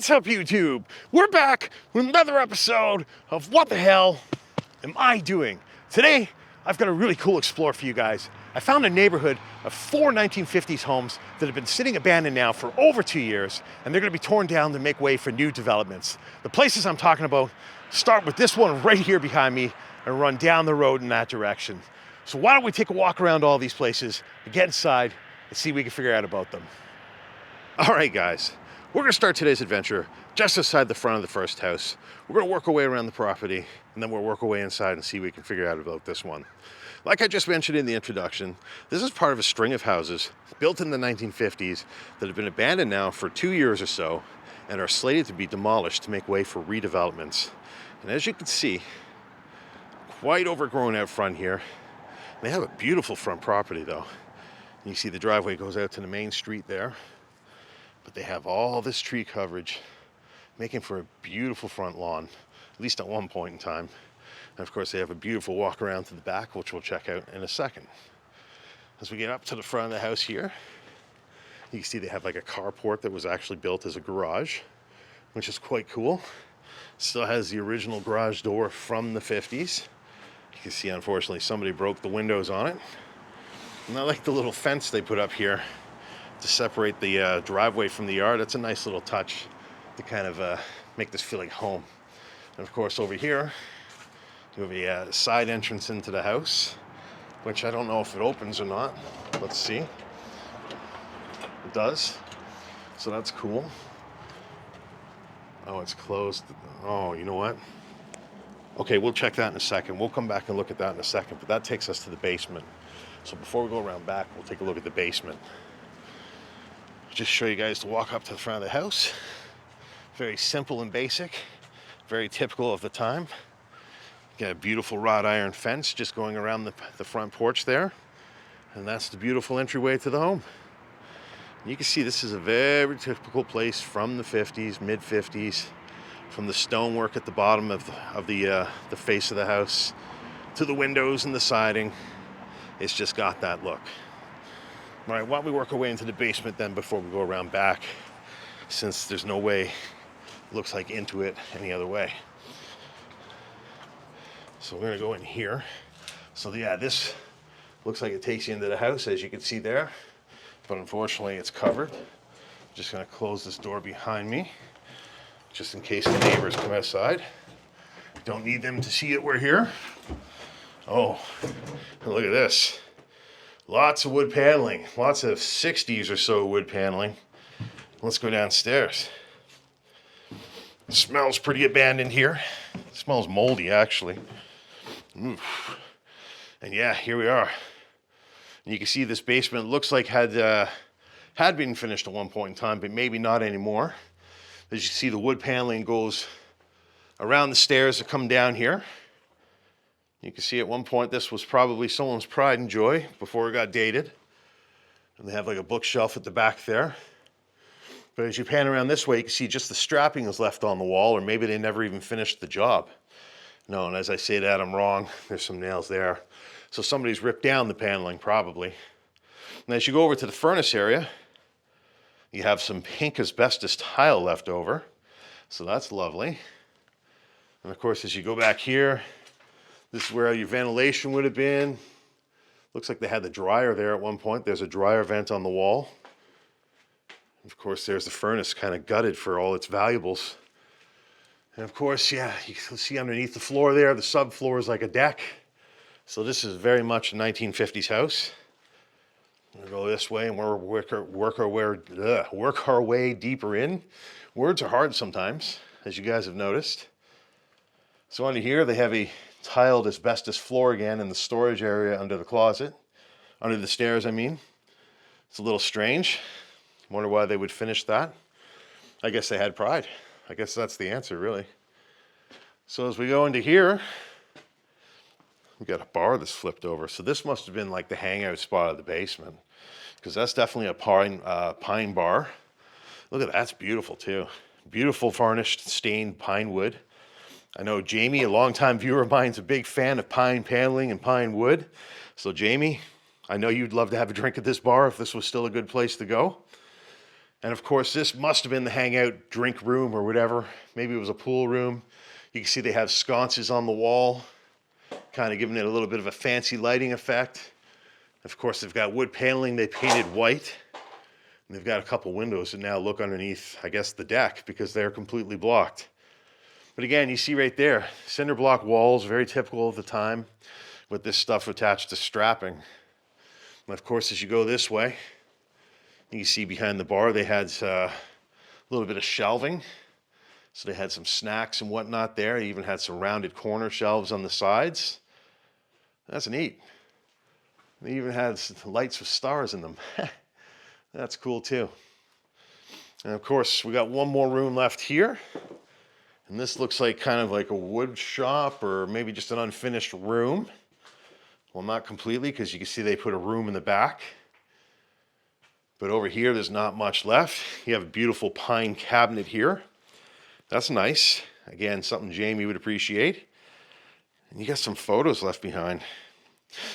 What's up, YouTube? We're back with another episode of What the Hell Am I Doing? Today, I've got a really cool explore for you guys. I found a neighborhood of 4 1950s homes that have been sitting abandoned now for over 2 years, and they're gonna be torn down to make way for new developments. The places I'm talking about start with this one right here behind me and run down the road in that direction. So why don't we take a walk around all these places and get inside and see what we can figure out about them. All right, guys. We're gonna start today's adventure just outside the front of the first house. We're gonna work our way around the property, and then we'll work our way inside and see what we can figure out about this one. Like I just mentioned in the introduction, this is part of a string of houses built in the 1950s that have been abandoned now for 2 years or so and are slated to be demolished to make way for redevelopments. And as you can see, quite overgrown out front here. They have a beautiful front property though. You see the driveway goes out to the main street there. But they have all this tree coverage, making for a beautiful front lawn, at least at one point in time. And of course, they have a beautiful walk around to the back, which we'll check out in a second. As we get up to the front of the house here, you can see they have like a carport that was actually built as a garage, which is quite cool. Still has the original garage door from the 50s. You can see, unfortunately, somebody broke the windows on it. And I like the little fence they put up here to separate the driveway from the yard. That's a nice little touch to kind of make this feel like home. And of course over here, you have a side entrance into the house, which I don't know if it opens or not. Let's see. It does. So that's cool. Oh, it's closed. Oh, you know what? Okay, we'll check that in a second. We'll come back and look at that in a second, but that takes us to the basement. So before we go around back, we'll take a look at the basement. Just show you guys to walk up to the front of the house. Very simple and basic, very typical of the time. Got a beautiful wrought iron fence just going around the front porch there. And that's the beautiful entryway to the home. And you can see this is a very typical place from the 50s, mid 50s, from the stonework at the bottom of the face of the house to the windows and the siding. It's just got that look. All right, why don't we work our way into the basement then before we go around back, since there's no way, looks like, into it any other way. So we're gonna go in here. So yeah, this looks like it takes you into the house, as you can see there, but unfortunately it's covered. I'm just gonna close this door behind me, just in case the neighbors come outside. Don't need them to see it, we're here. Oh, look at this. Lots of wood paneling, lots of 60s or so wood paneling. Let's go downstairs. It smells pretty abandoned here. It smells moldy, actually. Oof. And yeah, here we are. And you can see this basement looks like had been finished at one point in time, but maybe not anymore. As you see, the wood paneling goes around the stairs that come down here. You can see at one point this was probably someone's pride and joy before it got dated. And they have like a bookshelf at the back there. But as you pan around this way, you can see just the strapping is left on the wall, or maybe they never even finished the job. No, and as I say that, I'm wrong. There's some nails there. So somebody's ripped down the paneling, probably. And as you go over to the furnace area, you have some pink asbestos tile left over. So that's lovely. And of course, as you go back here, this is where your ventilation would have been. Looks like they had the dryer there at one point. There's a dryer vent on the wall. Of course, there's the furnace kind of gutted for all its valuables. And of course, yeah, you can see underneath the floor there, the subfloor is like a deck. So this is very much a 1950s house. We'll go this way and we'll work our way deeper in. Words are hard sometimes, as you guys have noticed. So under here, they have a tiled asbestos floor again in the storage area under the closet, under the stairs, I mean. It's a little strange. Wonder why they would finish that. I guess they had pride. I guess that's the answer, really. So as we go into here, we've got a bar that's flipped over. So this must have been like the hangout spot of the basement, because that's definitely a pine bar. Look at that, that's beautiful too. Beautiful varnished stained pine wood. I know Jamie, a longtime viewer of mine, is a big fan of pine paneling and pine wood. So Jamie, I know you'd love to have a drink at this bar if this was still a good place to go. And of course, this must have been the hangout drink room or whatever. Maybe it was a pool room. You can see they have sconces on the wall, kind of giving it a little bit of a fancy lighting effect. Of course, they've got wood paneling they painted white. And they've got a couple windows that now look underneath, I guess, the deck because they're completely blocked. But again, you see right there, cinder block walls, very typical of the time, with this stuff attached to strapping. And of course, as you go this way, you see behind the bar, they had a little bit of shelving. So they had some snacks and whatnot there. They even had some rounded corner shelves on the sides. That's neat. They even had lights with stars in them. That's cool too. And of course, we got one more room left here. And this looks like kind of like a wood shop or maybe just an unfinished room. Well, not completely, because you can see they put a room in the back. But over here, there's not much left. You have a beautiful pine cabinet here. That's nice. Again, something Jamie would appreciate. And you got some photos left behind.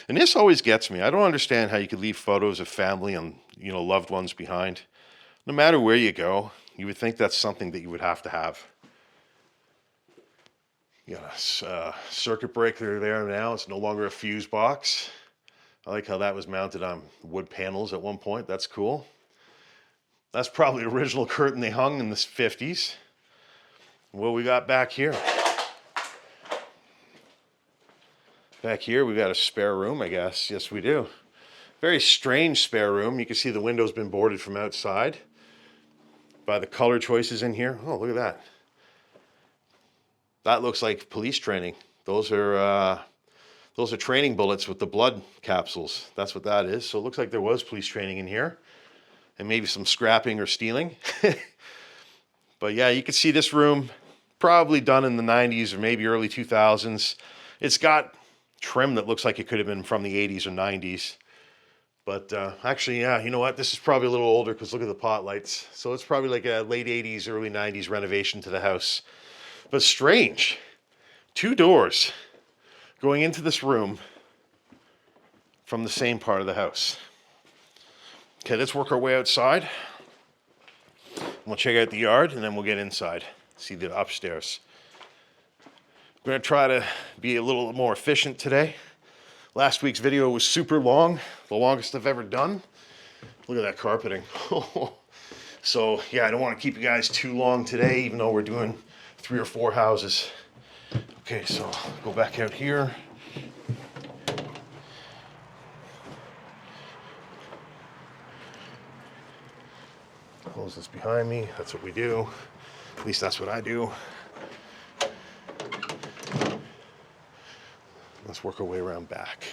And this always gets me. I don't understand how you could leave photos of family and, you know, loved ones behind. No matter where you go, you would think that's something that you would have to have. You got a circuit breaker there now. It's no longer a fuse box. I like how that was mounted on wood panels at one point. That's cool. That's probably the original curtain they hung in the 50s. What we got back here? Back here, we got a spare room, I guess. Yes, we do. Very strange spare room. You can see the window's been boarded from outside by the color choices in here. Oh, look at that. That looks like police training. Those are training bullets with the blood capsules. That's what that is. So it looks like there was police training in here. And maybe some scrapping or stealing. But yeah, you can see this room probably done in the 90s or maybe early 2000s. It's got trim that looks like it could have been from the 80s or 90s. But actually, yeah, you know what? This is probably a little older because look at the pot lights. So it's probably like a late 80s, early 90s renovation to the house. But strange. 2 doors going into this room from the same part of the house. Okay, let's work our way outside. We'll check out the yard and then we'll get inside, see the upstairs. I'm going to try to be a little more efficient today. Last week's video was super long, the longest I've ever done. Look at that carpeting. So yeah, I don't want to keep you guys too long today, even though we're doing 3 or 4 houses. Okay, so go back out here. Close this behind me. That's what we do. At least that's what I do. Let's work our way around back.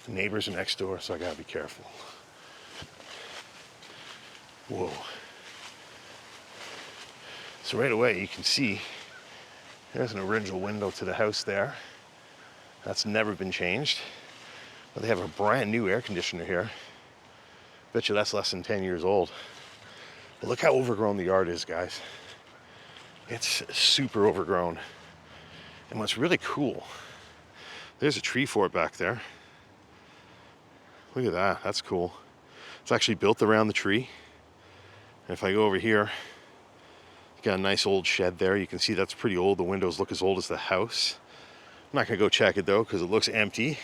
The neighbors are next door, so I gotta be careful. Whoa. So right away you can see there's an original window to the house there. That's never been changed. But they have a brand new air conditioner here. Bet you that's less than 10 years old. But look how overgrown the yard is, guys. It's super overgrown. And what's really cool, there's a tree fort back there. Look at that, that's cool. It's actually built around the tree. And if I go over here, got a nice old shed there. You can see that's pretty old. The windows look as old as the house. I'm not gonna go check it though, because it looks empty.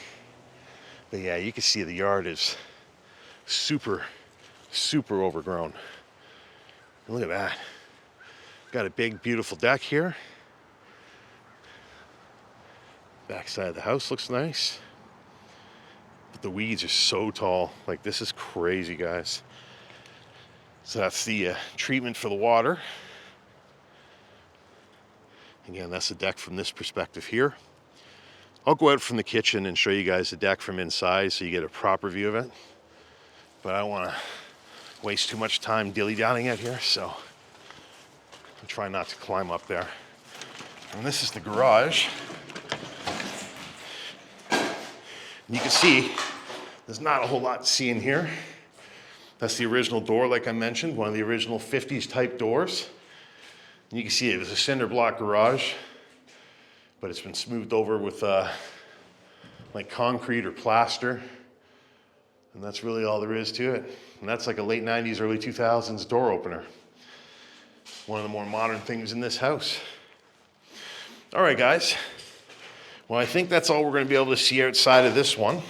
But yeah, you can see the yard is super, super overgrown. Look at that. Got a big, beautiful deck here. Back side of the house looks nice. But the weeds are so tall. Like, this is crazy, guys. So that's the treatment for the water. Again, that's the deck from this perspective here. I'll go out from the kitchen and show you guys the deck from inside so you get a proper view of it. But I don't want to waste too much time dilly-dallying out here, so I'll try not to climb up there. And this is the garage. And you can see there's not a whole lot to see in here. That's the original door, like I mentioned, one of the original 50s type doors. And you can see it was a cinder block garage, but it's been smoothed over with like concrete or plaster. And that's really all there is to it. And that's like a late 90s, early 2000s door opener. One of the more modern things in this house. All right, guys. Well, I think that's all we're going to be able to see outside of this one.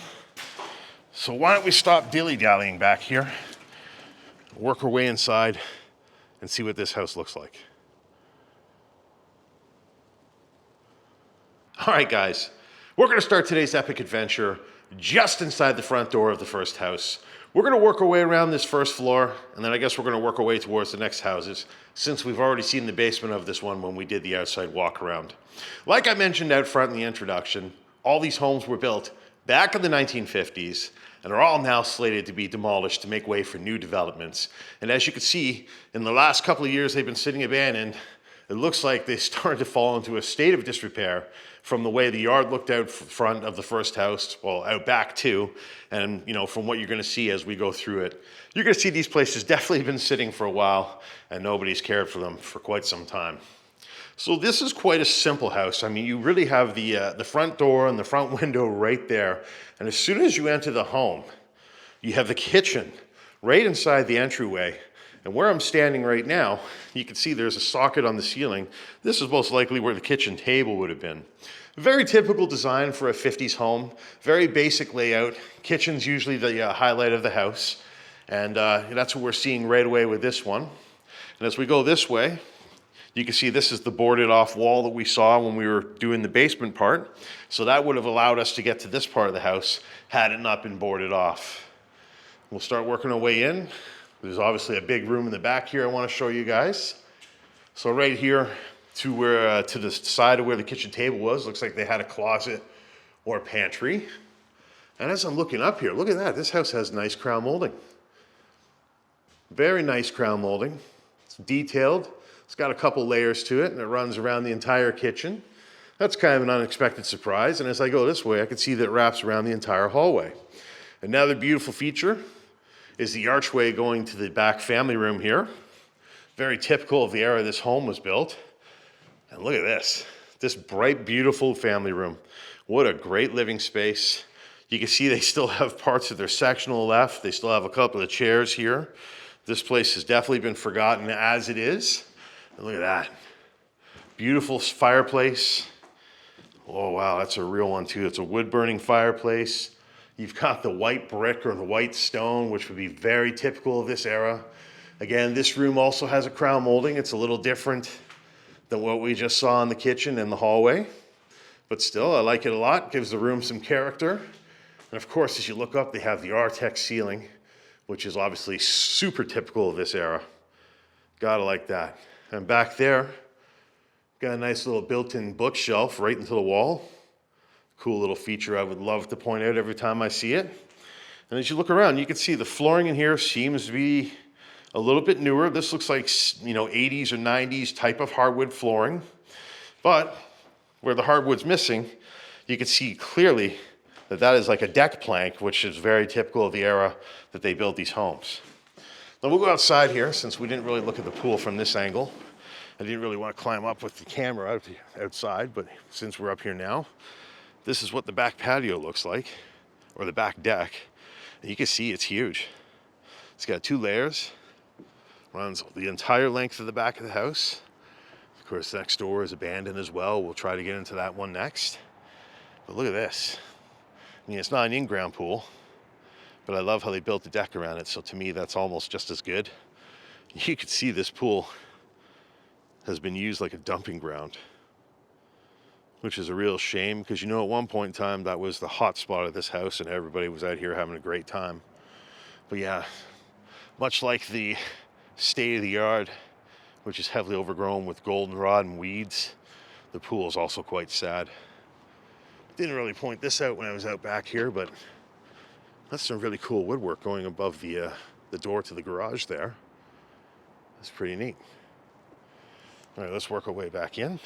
So why don't we stop dilly-dallying back here, work our way inside, and see what this house looks like. All right, guys. We're going to start today's epic adventure just inside the front door of the first house. We're going to work our way around this first floor, and then I guess we're going to work our way towards the next houses, since we've already seen the basement of this one when we did the outside walk around. Like I mentioned out front in the introduction, all these homes were built back in the 1950s and are all now slated to be demolished to make way for new developments. And as you can see, in the last couple of years they've been sitting abandoned, it looks like they started to fall into a state of disrepair from the way the yard looked out front of the first house, well, out back too, and from what you're gonna see as we go through it. You're gonna see these places definitely been sitting for a while and nobody's cared for them for quite some time. So this is quite a simple house. I mean, you really have the front door and the front window right there. And as soon as you enter the home, you have the kitchen right inside the entryway. And where I'm standing right now, you can see there's a socket on the ceiling. This is most likely where the kitchen table would have been. Very typical design for a 50s home. Very basic layout. Kitchen's usually the highlight of the house. And that's what we're seeing right away with this one. And as we go this way, you can see this is the boarded off wall that we saw when we were doing the basement part. So that would have allowed us to get to this part of the house had it not been boarded off. We'll start working our way in. There's obviously a big room in the back here I want to show you guys. So right here to the side of where the kitchen table was, looks like they had a closet or a pantry. And as I'm looking up here, look at that. This house has nice crown molding. Very nice crown molding. It's detailed. It's got a couple layers to it, and it runs around the entire kitchen. That's kind of an unexpected surprise. And as I go this way, I can see that it wraps around the entire hallway. Another beautiful feature is the archway going to the back family room here. Very typical of the era this home was built. And look at this bright, beautiful family room. What a great living space. You can see they still have parts of their sectional left. They still have a couple of chairs here. This place has definitely been forgotten as it is. And look at that. Beautiful fireplace. Oh, wow, that's a real one too. It's a wood-burning fireplace. You've got the white brick or the white stone, which would be very typical of this era. Again, this room also has a crown molding. It's a little different than what we just saw in the kitchen and the hallway. But still, I like it a lot. Gives the room some character. And of course, as you look up, they have the Artex ceiling, which is obviously super typical of this era. Gotta like that. And back there, got a nice little built-in bookshelf right into the wall. Cool little feature I would love to point out every time I see it. And as you look around, you can see the flooring in here seems to be a little bit newer. This looks like 80s or 90s type of hardwood flooring. But where the hardwood's missing, you can see clearly that that is like a deck plank, which is very typical of the era that they built these homes. Now we'll go outside here since we didn't really look at the pool from this angle. I didn't really want to climb up with the camera outside, but since we're up here now, this is what the back patio looks like, or the back deck. And you can see it's huge. It's got 2 layers, runs the entire length of the back of the house. Of course, next door is abandoned as well. We'll try to get into that one next. But look at this. I mean, it's not an in-ground pool, but I love how they built the deck around it. So to me, that's almost just as good. You can see this pool has been used like a dumping ground, which is a real shame because at one point in time that was the hot spot of this house and everybody was out here having a great time. But yeah, much like the state of the yard, which is heavily overgrown with goldenrod and weeds, the pool is also quite sad. Didn't really point this out when I was out back here, but that's some really cool woodwork going above the door to the garage there. That's pretty neat. All right, let's work our way back in.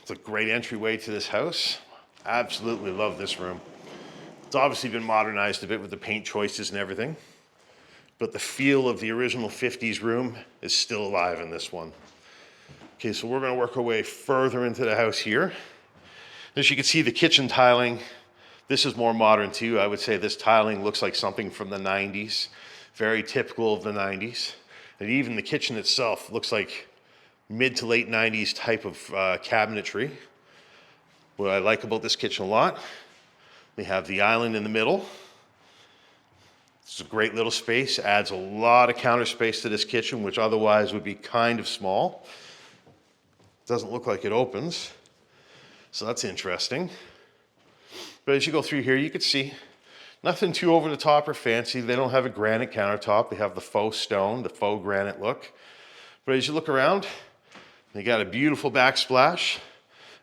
It's a great entryway to this house. Absolutely love this room. It's obviously been modernized a bit with the paint choices and everything, but the feel of the original 50s room is still alive in this one. Okay, so we're gonna work our way further into the house here. As you can see, the kitchen tiling This is more modern too. I would say this tiling looks like something from the 90s, very typical of the 90s. And even the kitchen itself looks like mid to late 90s type of cabinetry. What I like about this kitchen a lot, we have the island in the middle. It's a great little space, adds a lot of counter space to this kitchen, which otherwise would be kind of small. Doesn't look like it opens, so that's interesting. But as you go through here, you can see nothing too over the top or fancy. They don't have a granite countertop. They have the faux stone, the faux granite look. But as you look around, they got a beautiful backsplash.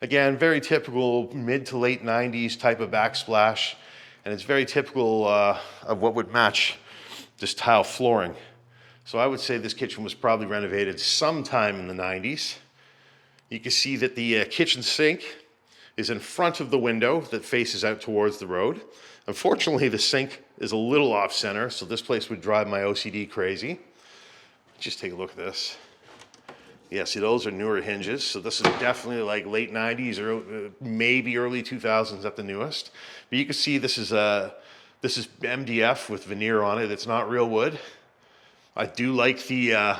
Again, very typical mid to late 90s type of backsplash. And it's very typical of what would match this tile flooring. So I would say this kitchen was probably renovated sometime in the 90s. You can see that the kitchen sink is in front of the window that faces out towards the road. Unfortunately, the sink is a little off center, so this place would drive my OCD crazy. Just take a look at this. Yeah, see, those are newer hinges, so this is definitely like late 90s or maybe early 2000s at the newest. But you can see this is MDF with veneer on it. It's not real wood. I do like the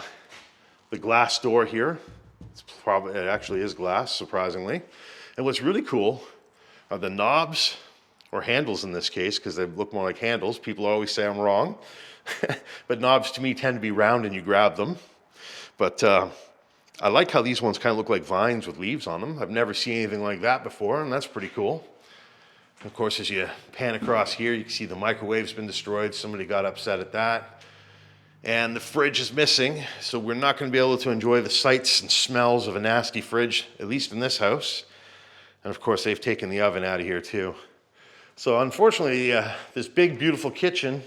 glass door here. It actually is glass, surprisingly. And what's really cool are the knobs, or handles in this case, because they look more like handles. People always say I'm wrong. But knobs to me tend to be round and you grab them. But I like how these ones kind of look like vines with leaves on them. I've never seen anything like that before, and that's pretty cool. Of course, as you pan across here, you can see the microwave's been destroyed. Somebody got upset at that. And the fridge is missing, so we're not going to be able to enjoy the sights and smells of a nasty fridge, at least in this house. And of course, they've taken the oven out of here too. So unfortunately, this big, beautiful kitchen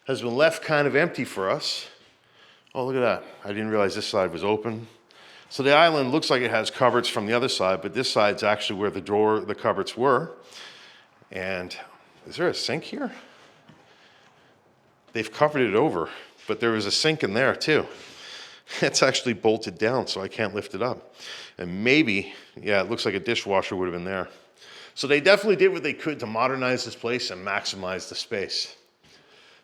has been left kind of empty for us. Oh, look at that. I didn't realize this side was open. So the island looks like it has cupboards from the other side, but this side's actually where the cupboards were. And is there a sink here? They've covered it over, but there was a sink in there too. It's actually bolted down, so I can't lift it up. And maybe, yeah, it looks like a dishwasher would have been there. So they definitely did what they could to modernize this place and maximize the space.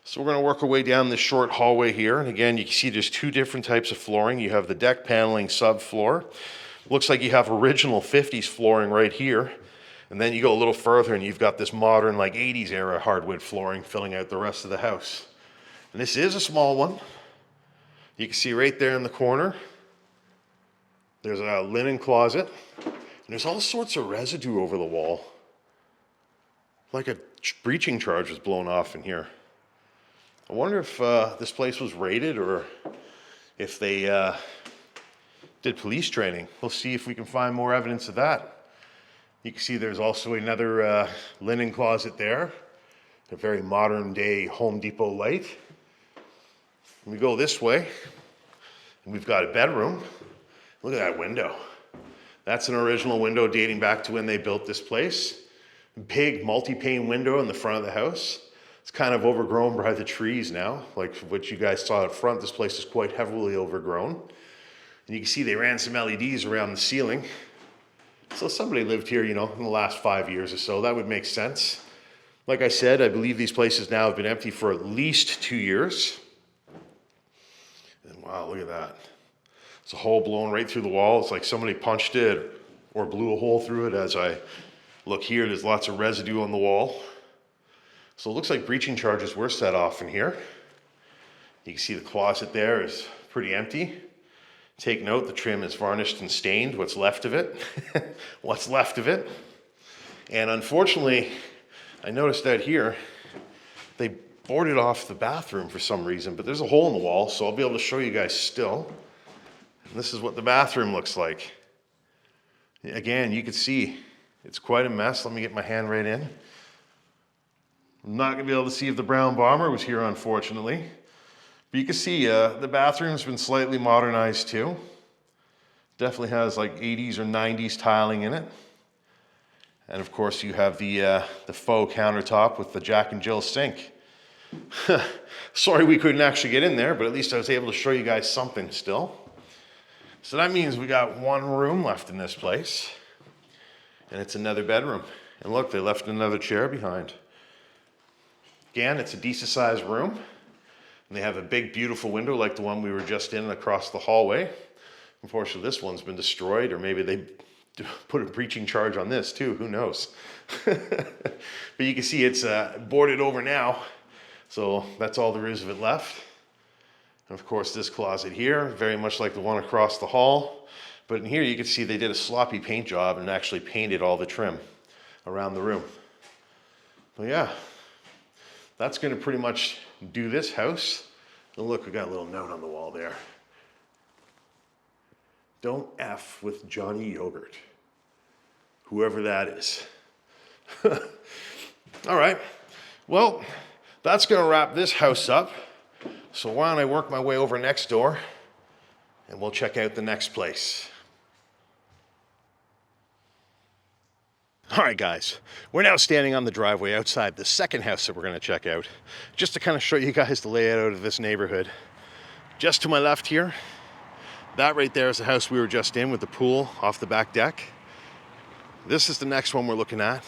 So we're going to work our way down this short hallway here. And again, you can see there's two different types of flooring. You have the deck paneling subfloor. Looks like you have original 50s flooring right here. And then you go a little further and you've got this modern, like 80s era hardwood flooring filling out the rest of the house. And this is a small one. You can see right there in the corner, there's a linen closet. And there's all sorts of residue over the wall. Like a breaching charge was blown off in here. I wonder if this place was raided or if they did police training. We'll see if we can find more evidence of that. You can see there's also another linen closet there. A very modern day Home Depot light. We go this way and we've got a bedroom. Look at that window. That's an original window dating back to when they built this place. Big multi-pane window in the front of the house. It's kind of overgrown by the trees now, like what you guys saw up front. This place is quite heavily overgrown. And you can see they ran some LEDs around the ceiling. So somebody lived here, you know, in the last 5 years or so. That would make sense. Like I said, I believe these places now have been empty for at least 2 years. And wow, look at that. It's a hole blown right through the wall. It's like somebody punched it or blew a hole through it. As I look here, there's lots of residue on the wall. So it looks like breaching charges were set off in here. You can see the closet there is pretty empty. Take note, the trim is varnished and stained, what's left of it. What's left of it. And unfortunately, I noticed that here, they boarded off the bathroom for some reason, but there's a hole in the wall, so I'll be able to show you guys still. And this is what the bathroom looks like. Again, you can see it's quite a mess. Let me get my hand right in. I'm not going to be able to see if the brown bomber was here, unfortunately. But you can see the bathroom's been slightly modernized too. Definitely has like 80s or 90s tiling in it. And of course you have the faux countertop with the Jack and Jill sink. Sorry we couldn't actually get in there, but at least I was able to show you guys something still. So that means we got one room left in this place. And it's another bedroom. And look, they left another chair behind. Again, it's a decent sized room. And they have a big, beautiful window like the one we were just in across the hallway. Unfortunately, this one's been destroyed, or maybe they put a breaching charge on this too, who knows. But you can see it's boarded over now. So that's all there is of it left. And of course, this closet here, very much like the one across the hall. But in here, you can see they did a sloppy paint job and actually painted all the trim around the room. But yeah, that's going to pretty much do this house. And look, we got a little note on the wall there. Don't F with Johnny Yogurt. Whoever that is. All right. Well, that's going to wrap this house up. So why don't I work my way over next door and we'll check out the next place. All right, guys, we're now standing on the driveway outside the second house that we're going to check out, just to kind of show you guys the layout of this neighborhood. Just to my left here, that right there is the house we were just in with the pool off the back deck. This is the next one we're looking at.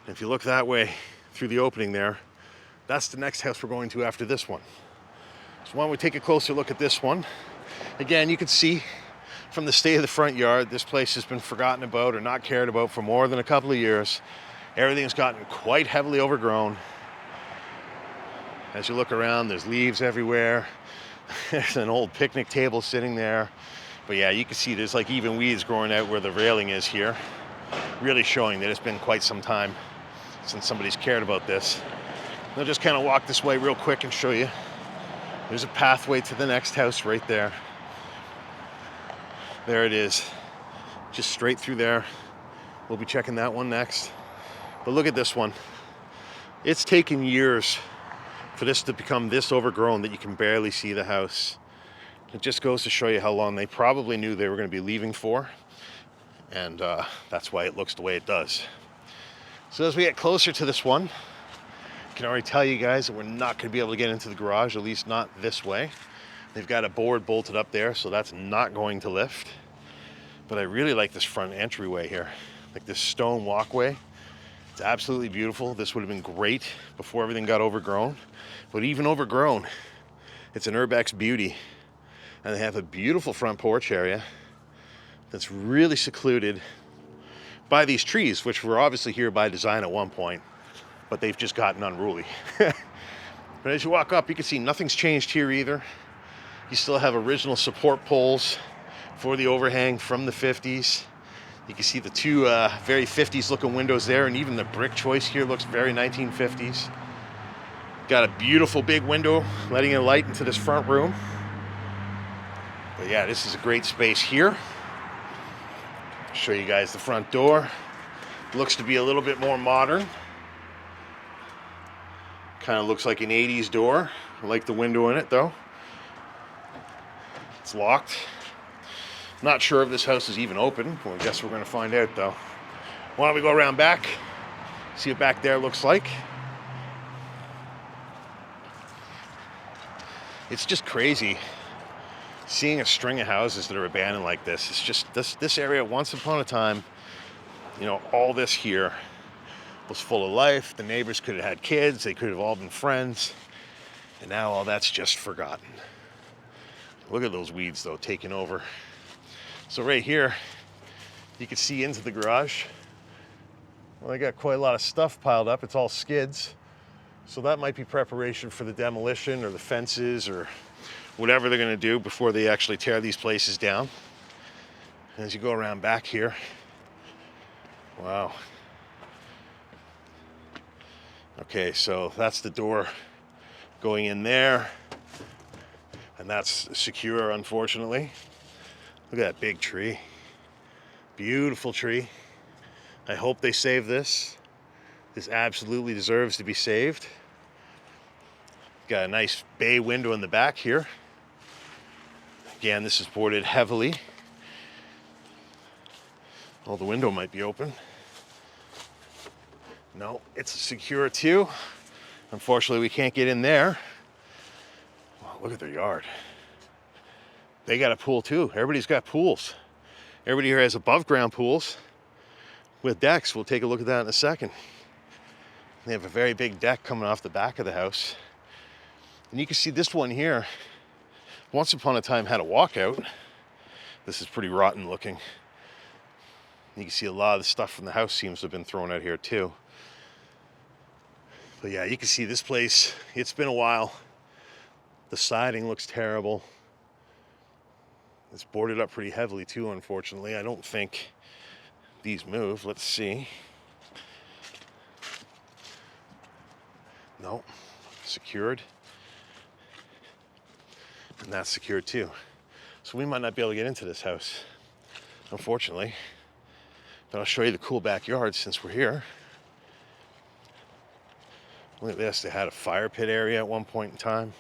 And if you look that way through the opening there, that's the next house we're going to after this one. So why don't we take a closer look at this one. Again, you can see from the state of the front yard, this place has been forgotten about or not cared about for more than a couple of years. Everything's gotten quite heavily overgrown. As you look around, there's leaves everywhere. There's an old picnic table sitting there. But yeah, you can see there's like even weeds growing out where the railing is here. Really showing that it's been quite some time since somebody's cared about this. I'll just kind of walk this way real quick and show you. There's a pathway to the next house right there. There it is, just straight through there. We'll be checking that one next. But look at this one. It's taken years for this to become this overgrown that you can barely see the house. It just goes to show you how long they probably knew they were going to be leaving for. And that's why it looks the way it does. So as we get closer to this one, I can already tell you guys that we're not going to be able to get into the garage, at least not this way. They've got a board bolted up there, so that's not going to lift. But I really like this front entryway here, like this stone walkway. It's absolutely beautiful. This would have been great before everything got overgrown. But even overgrown, it's an Urbex beauty. And they have a beautiful front porch area that's really secluded by these trees, which were obviously here by design at one point, but they've just gotten unruly. But as you walk up, you can see nothing's changed here either. You still have original support poles for the overhang from the 50s. You can see the two very 50s looking windows there, and even the brick choice here looks very 1950s. Got a beautiful big window letting in light into this front room. But yeah, this is a great space here. I'll show you guys the front door. Looks to be a little bit more modern. Kind of looks like an 80s door. I like the window in it though. It's locked. Not sure if this house is even open. Well, I guess we're going to find out though. Why don't we go around back, see what back there looks like. It's just crazy seeing a string of houses that are abandoned like this. It's just this area once upon a time, you know, all this here was full of life. The neighbors could have had kids. They could have all been friends. And now all that's just forgotten. Look at those weeds though, taking over. So right here, you can see into the garage. Well, they got quite a lot of stuff piled up. It's all skids. So that might be preparation for the demolition or the fences or whatever they're gonna do before they actually tear these places down. As you go around back here, wow. Okay, so that's the door going in there. And that's secure, unfortunately. Look at that big tree. Beautiful tree. I hope they save this. This absolutely deserves to be saved. Got a nice bay window in the back here. Again, this is boarded heavily. Oh, the window might be open. No, it's secure too. Unfortunately, we can't get in there. Wow, look at their yard. They got a pool too. Everybody's got pools. Everybody here has above ground pools, with decks. We'll take a look at that in a second. They have a very big deck coming off the back of the house. And you can see this one here, once upon a time had a walkout. This is pretty rotten looking. You can see a lot of the stuff from the house seems to have been thrown out here too. But yeah, you can see this place, it's been a while. The siding looks terrible. It's boarded up pretty heavily too, unfortunately. I don't think these move. Let's see. No, secured. And that's secured too. So we might not be able to get into this house, unfortunately. But I'll show you the cool backyard since we're here. Look at this, they had a fire pit area at one point in time.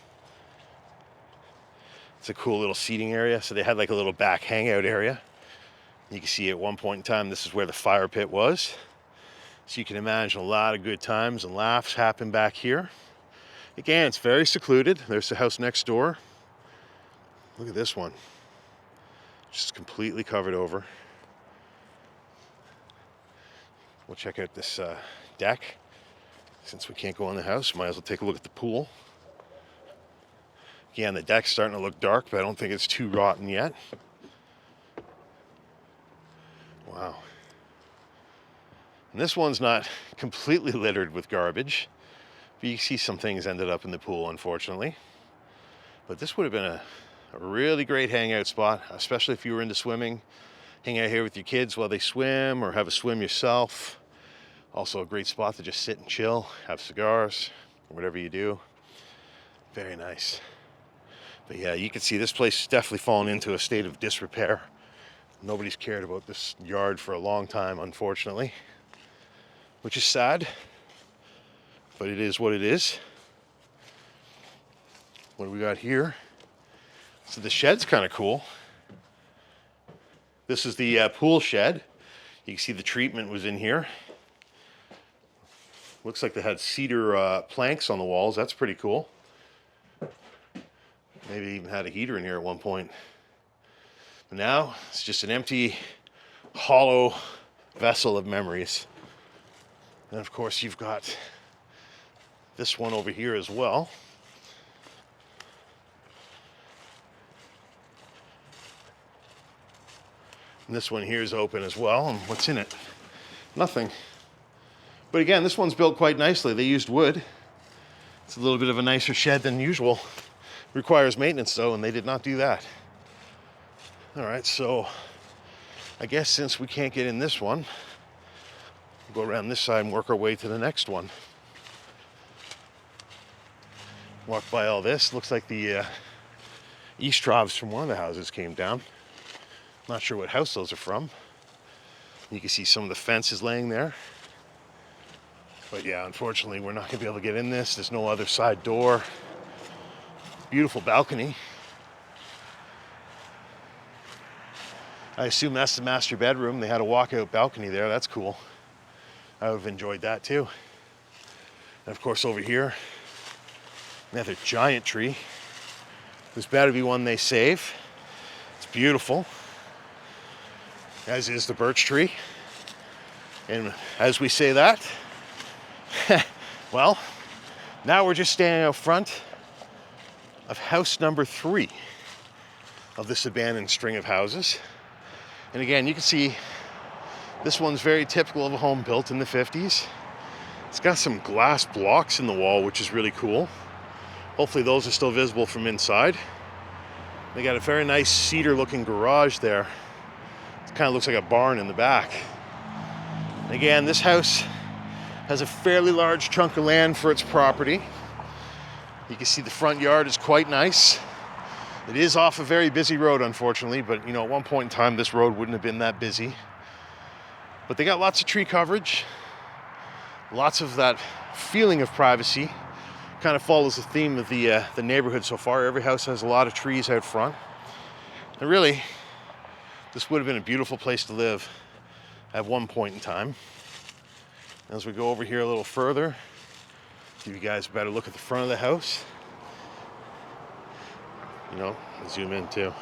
It's a cool little seating area. So they had like a little back hangout area. You can see at one point in time, this is where the fire pit was. So you can imagine a lot of good times and laughs happen back here. Again, it's very secluded. There's the house next door. Look at this one. Just completely covered over. We'll check out this deck. Since we can't go in the house, might as well take a look at the pool. Again, the deck's starting to look dark, but I don't think it's too rotten yet. Wow. And this one's not completely littered with garbage, but you see some things ended up in the pool, unfortunately. But this would have been a really great hangout spot, especially if you were into swimming. Hang out here with your kids while they swim, or have a swim yourself. Also a great spot to just sit and chill, have cigars, or whatever you do. Very nice. But yeah, you can see this place has definitely fallen into a state of disrepair. Nobody's cared about this yard for a long time, unfortunately. Which is sad, but it is what it is. What do we got here? So the shed's kind of cool. This is the pool shed. You can see the treatment was in here. Looks like they had cedar planks on the walls. That's pretty cool. Maybe even had a heater in here at one point. But now it's just an empty, hollow vessel of memories. And of course you've got this one over here as well. And this one here is open as well. And what's in it? Nothing. But again, this one's built quite nicely. They used wood. It's a little bit of a nicer shed than usual. Requires maintenance though, and they did not do that. All right, so I guess since we can't get in this one, we'll go around this side and work our way to the next one. Walk by all this. Looks like the east troughs from one of the houses came down. Not sure what house those are from. You can see some of the fences laying there. But yeah, unfortunately, we're not going to be able to get in this. There's no other side door. Beautiful balcony. I assume that's the master bedroom. They had a walkout balcony there. That's cool. I would have enjoyed that too. And of course, over here, another giant tree. This better be one they save. It's beautiful, as is the birch tree. And as we say that, well, now we're just standing out front of house number 3 of this abandoned string of houses. And again, you can see this one's very typical of a home built in the 50s. It's got some glass blocks in the wall, which is really cool. Hopefully those are still visible from inside. They got a very nice cedar looking garage there. It kind of looks like a barn in the back. And again, this house has a fairly large chunk of land for its property. You can see the front yard is quite nice. It is off a very busy road, unfortunately, but you know, at one point in time, this road wouldn't have been that busy. But they got lots of tree coverage, lots of that feeling of privacy. Kind of follows the theme of the neighborhood so far. Every house has a lot of trees out front. And really, this would have been a beautiful place to live at one point in time. As we go over here a little further, give you guys a better look at the front of the house. You know, zoom in too.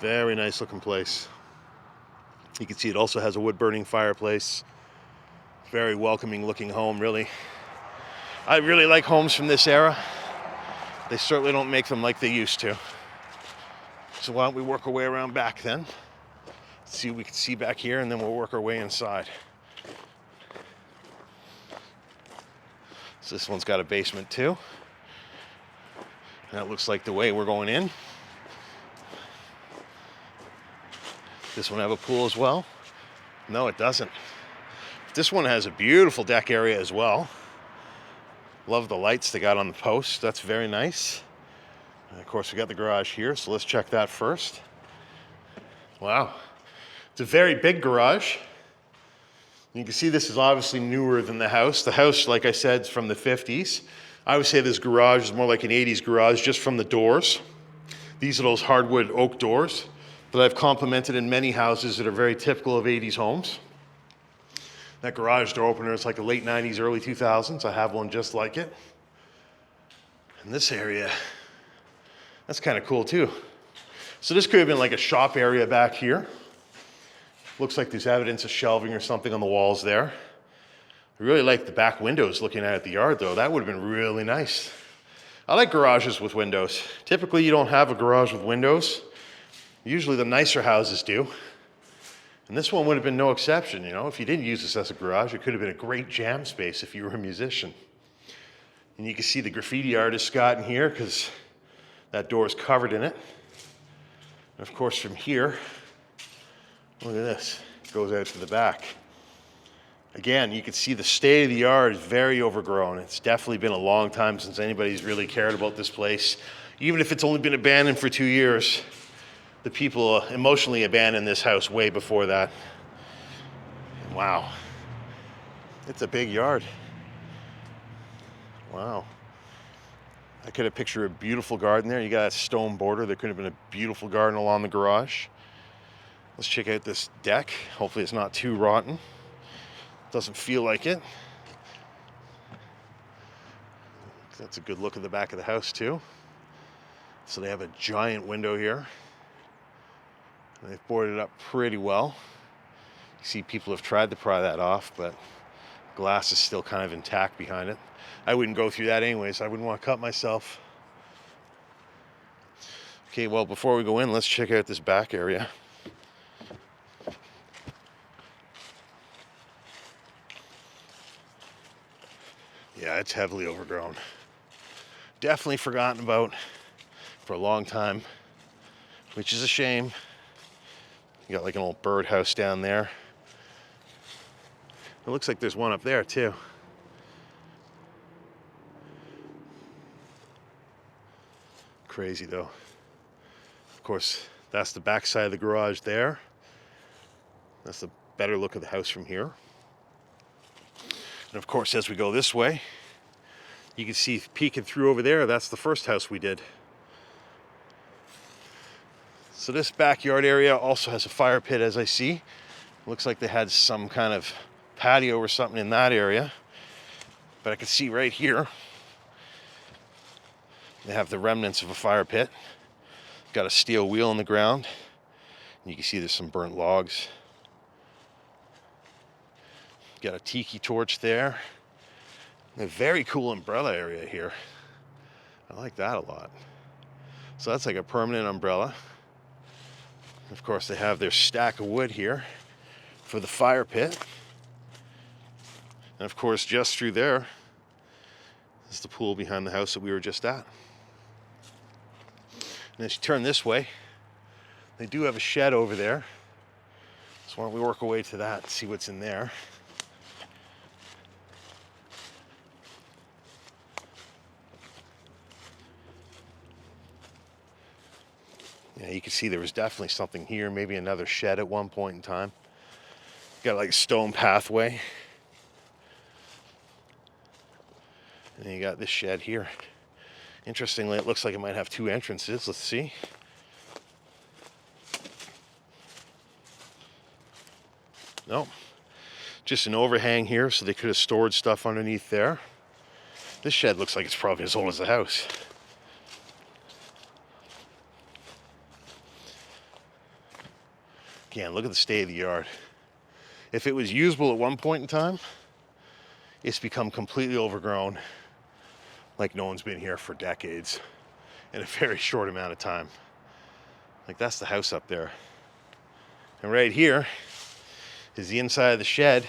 Very nice looking place. You can see it also has a wood-burning fireplace. Very welcoming looking home, really. I really like homes from this era. They certainly don't make them like they used to. So why don't we work our way around back then? See what we can see back here, and then we'll work our way inside. So this one's got a basement too. And that looks like the way we're going in. This one have a pool as well? No, it doesn't. This one has a beautiful deck area as well. Love the lights they got on the posts. That's very nice. And of course, we got the garage here, so let's check that first. Wow. It's a very big garage. You can see this is obviously newer than the house. The house, like I said, is from the 50s. I would say this garage is more like an 80s garage just from the doors. These are those hardwood oak doors that I've complimented in many houses that are very typical of 80s homes. That garage door opener is like a late 90s, early 2000s. I have one just like it. And this area, that's kind of cool too. So this could have been like a shop area back here. Looks like there's evidence of shelving or something on the walls there. I really like the back windows looking at the yard though. That would have been really nice. I like garages with windows. Typically you don't have a garage with windows. Usually the nicer houses do. And this one would have been no exception, you know. If you didn't use this as a garage, it could have been a great jam space if you were a musician. And you can see the graffiti artist got in here because that door is covered in it. And of course from here, look at this, it goes out to the back. Again, you can see the state of the yard is very overgrown. It's definitely been a long time since anybody's really cared about this place. Even if it's only been abandoned for 2 years, the people emotionally abandoned this house way before that. Wow. It's a big yard. Wow. I could have pictured a beautiful garden there. You got a stone border. There could have been a beautiful garden along the garage. Let's check out this deck. Hopefully it's not too rotten. Doesn't feel like it. That's a good look at the back of the house too. So they have a giant window here. They've boarded it up pretty well. You see people have tried to pry that off, but glass is still kind of intact behind it. I wouldn't go through that anyways. I wouldn't want to cut myself. Okay, well, before we go in, let's check out this back area. Yeah, it's heavily overgrown. Definitely forgotten about for a long time, which is a shame. You got like an old birdhouse down there. It looks like there's one up there too. Crazy though. Of course, that's the back side of the garage there. That's the better look of the house from here. And of course, as we go this way, you can see peeking through over there, that's the first house we did. So this backyard area also has a fire pit, as I see. Looks like they had some kind of patio or something in that area. But I can see right here, they have the remnants of a fire pit. Got a steel wheel in the ground. And you can see there's some burnt logs. Got a tiki torch there. A very cool umbrella area here. I like that a lot. So that's like a permanent umbrella. Of course, they have their stack of wood here for the fire pit. And of course, just through there is the pool behind the house that we were just at. And as you turn this way, they do have a shed over there. So why don't we work our way to that and see what's in there. Yeah, you can see there was definitely something here, maybe another shed at one point in time. Got like a stone pathway. And then you got this shed here. Interestingly, it looks like it might have 2 entrances. Let's see. Nope. Just an overhang here, so they could have stored stuff underneath there. This shed looks like it's probably as old as the house. can. Look at the state of the yard. If it was usable at one point in time, it's become completely overgrown, like no one's been here for decades in a very short amount of time. Like, that's the house up there. And right here is the inside of the shed.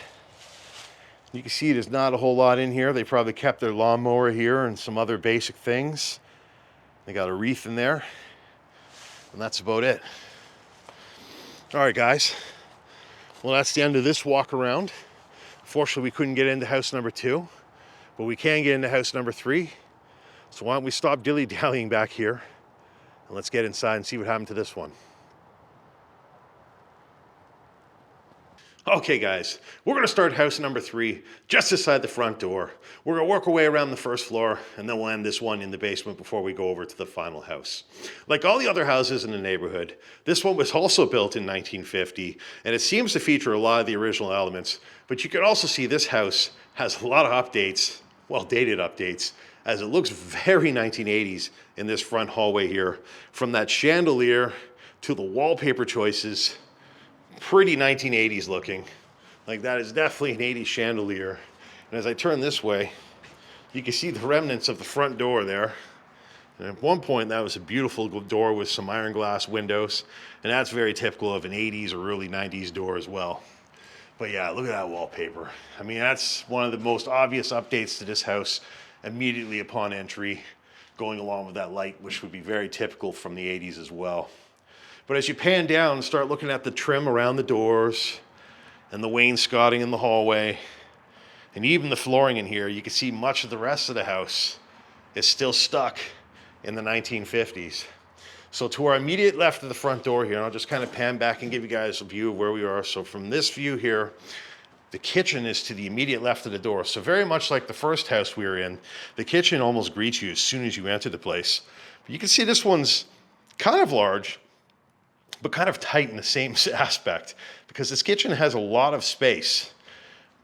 You can see there's not a whole lot in here. They probably kept their lawnmower here and some other basic things. They got a wreath in there, and that's about it. All right, guys. Well, that's the end of this walk around. Fortunately, we couldn't get into house number 2, but we can get into house number 3. So why don't we stop dilly-dallying back here, and let's get inside and see what happened to this one. Okay, guys, we're going to start house number 3 just inside the front door. We're going to work our way around the first floor, and then we'll end this one in the basement before we go over to the final house. Like all the other houses in the neighborhood, this one was also built in 1950, and it seems to feature a lot of the original elements. But you can also see this house has a lot of updates, well, dated updates, as it looks very 1980s in this front hallway here. From that chandelier to the wallpaper choices, pretty 1980s looking. Like, that is definitely an 80s chandelier. And as I turn this way, you can see the remnants of the front door there. And at one point, that was a beautiful door with some iron glass windows. And that's very typical of an 80s or early 90s door as well. But yeah, look at that wallpaper. I mean, that's one of the most obvious updates to this house immediately upon entry, going along with that light, which would be very typical from the 80s as well. But as you pan down and start looking at the trim around the doors and the wainscoting in the hallway and even the flooring in here, you can see much of the rest of the house is still stuck in the 1950s. So to our immediate left of the front door here, and I'll just kind of pan back and give you guys a view of where we are. So from this view here, the kitchen is to the immediate left of the door. So very much like the first house we were in, the kitchen almost greets you as soon as you enter the place. But you can see this one's kind of large, but kind of tight in the same aspect, because this kitchen has a lot of space,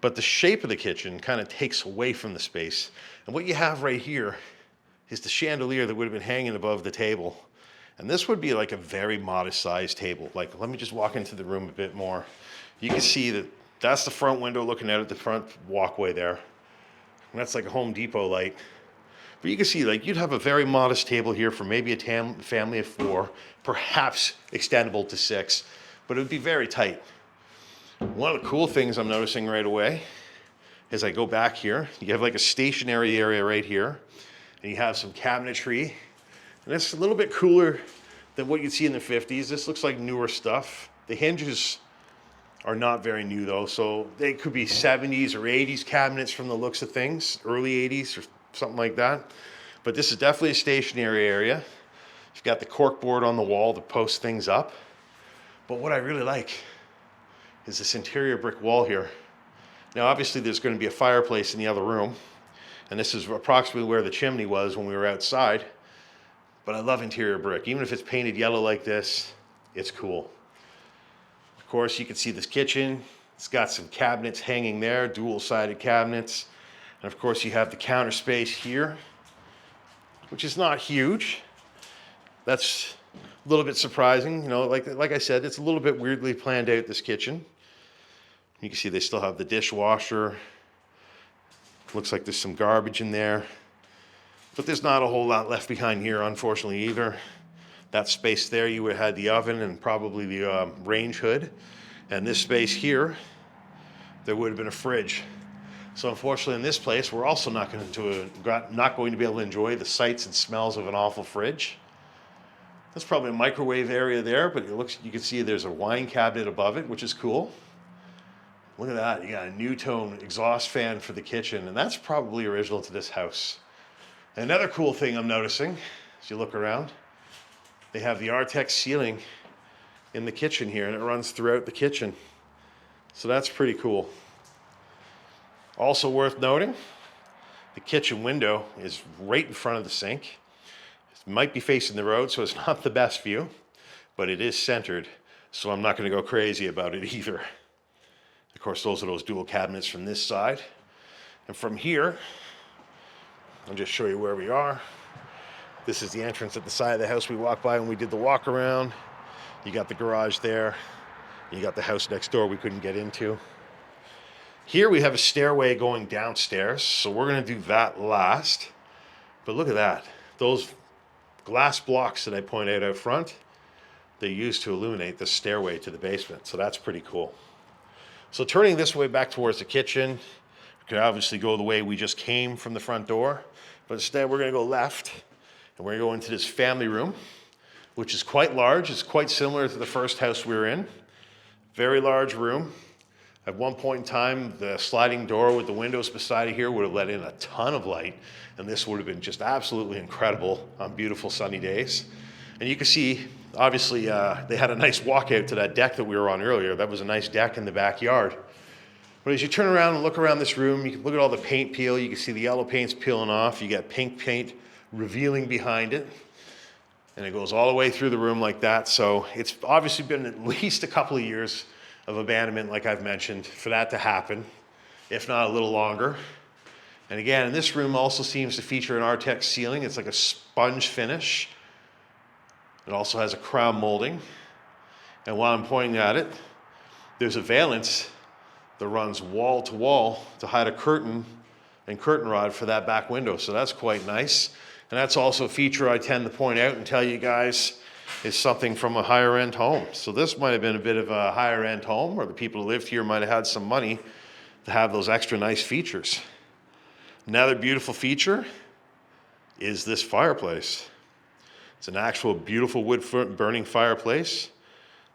but the shape of the kitchen kind of takes away from the space. And what you have right here is the chandelier that would have been hanging above the table. And this would be like a very modest sized table. Like, let me just walk into the room a bit more. You can see that that's the front window looking out at the front walkway there. And that's like a Home Depot light. But you can see, like, you'd have a very modest table here for maybe a family of 4, perhaps extendable to 6, but it would be very tight. One of the cool things I'm noticing right away as I go back here, you have like a stationary area right here, and you have some cabinetry, and it's a little bit cooler than what you'd see in the 50s. This looks like newer stuff. The hinges are not very new though, so they could be 70s or 80s cabinets from the looks of things, early 80s or something like that. But this is definitely a stationary area. You've got the cork board on the wall to post things up. But what I really like is this interior brick wall here. Now obviously there's going to be a fireplace in the other room, and this is approximately where the chimney was when we were outside. But I love interior brick. Even if it's painted yellow like this, it's cool. Of course, you can see this kitchen. It's got some cabinets hanging there, dual-sided cabinets. And of course, you have the counter space here, which is not huge. That's a little bit surprising. You know, like I said, it's a little bit weirdly planned out, this kitchen. You can see they still have the dishwasher. Looks like there's some garbage in there. But there's not a whole lot left behind here, unfortunately, either. That space there, you would have had the oven and probably the range hood. And this space here, there would have been a fridge. So unfortunately in this place, we're also not going to be able to enjoy the sights and smells of an awful fridge. There's probably a microwave area there, but you can see there's a wine cabinet above it, which is cool. Look at that, you got a new-tone exhaust fan for the kitchen, and that's probably original to this house. Another cool thing I'm noticing, as you look around, they have the Artex ceiling in the kitchen here, and it runs throughout the kitchen. So that's pretty cool. Also worth noting, the kitchen window is right in front of the sink. It might be facing the road, so it's not the best view, but it is centered, so I'm not going to go crazy about it either. Of course, those are those dual cabinets from this side. And from here, I'll just show you where we are. This is the entrance at the side of the house we walked by when we did the walk around. You got the garage there. You got the house next door we couldn't get into. Here we have a stairway going downstairs, so we're going to do that last. But look at that. Those glass blocks that I pointed out front, they used to illuminate the stairway to the basement, so that's pretty cool. So turning this way back towards the kitchen, we could obviously go the way we just came from the front door, but instead we're going to go left, and we're going to go into this family room, which is quite large. It's quite similar to the first house we were in. Very large room. At one point in time, the sliding door with the windows beside it here would have let in a ton of light, and this would have been just absolutely incredible on beautiful sunny days. And you can see, obviously, they had a nice walkout to that deck that we were on earlier. That was a nice deck in the backyard. But as you turn around and look around this room, you can look at all the paint peel. You can see the yellow paint's peeling off. You got pink paint revealing behind it. And it goes all the way through the room like that. So it's obviously been at least a couple of years of abandonment, like I've mentioned, for that to happen, if not a little longer. And again, this room also seems to feature an Artex ceiling. It's like a sponge finish. It also has a crown molding. And while I'm pointing at it, there's a valance that runs wall to hide a curtain and curtain rod for that back window. So that's quite nice. And that's also a feature I tend to point out and tell you guys is something from a higher end home. So this might have been a bit of a higher end home, or the people who lived here might have had some money to have those extra nice features. Another beautiful feature is this fireplace. It's an actual beautiful wood burning fireplace.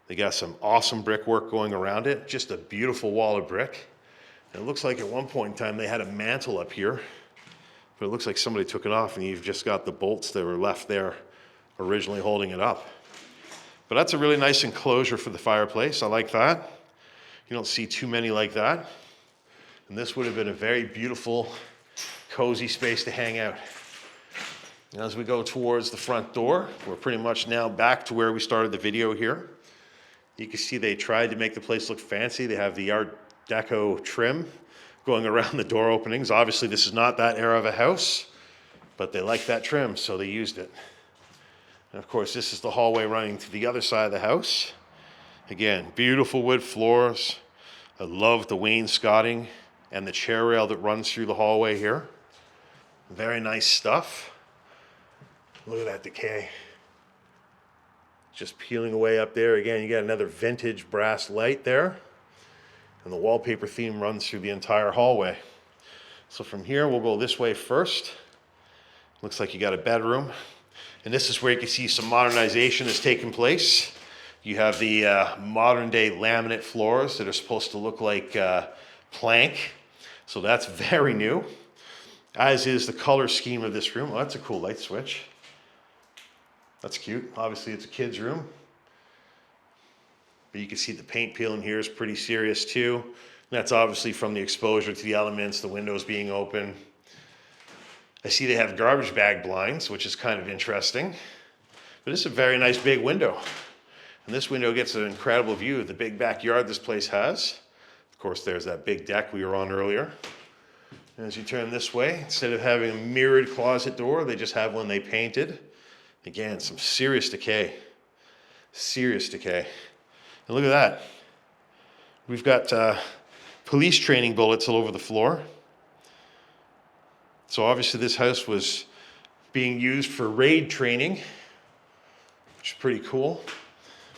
They got some awesome brickwork going around it, just a beautiful wall of brick. And it looks like at one point in time they had a mantle up here, but it looks like somebody took it off and you've just got the bolts that were left there originally holding it up. But that's a really nice enclosure for the fireplace. I like that. You don't see too many like that. And this would have been a very beautiful, cozy space to hang out. And as we go towards the front door, we're pretty much now back to where we started the video here. You can see they tried to make the place look fancy. They have the Art Deco trim going around the door openings. Obviously, this is not that era of a house, but they like that trim, so they used it. And of course, this is the hallway running to the other side of the house. Again, beautiful wood floors. I love the wainscoting and the chair rail that runs through the hallway here. Very nice stuff. Look at that decay. Just peeling away up there. Again, you got another vintage brass light there. And the wallpaper theme runs through the entire hallway. So from here, we'll go this way first. Looks like you got a bedroom. And this is where you can see some modernization has taken place. You have the modern day laminate floors that are supposed to look like plank. So that's very new. As is the color scheme of this room. Oh, that's a cool light switch. That's cute. Obviously, it's a kid's room. But you can see the paint peel in here is pretty serious too. And that's obviously from the exposure to the elements, the windows being open. I see they have garbage bag blinds, which is kind of interesting. But it's a very nice big window. And this window gets an incredible view of the big backyard this place has. Of course, there's that big deck we were on earlier. And as you turn this way, instead of having a mirrored closet door, they just have one they painted. Again, some serious decay. Serious decay. And look at that. We've got police training bullets all over the floor. So obviously this house was being used for raid training, which is pretty cool.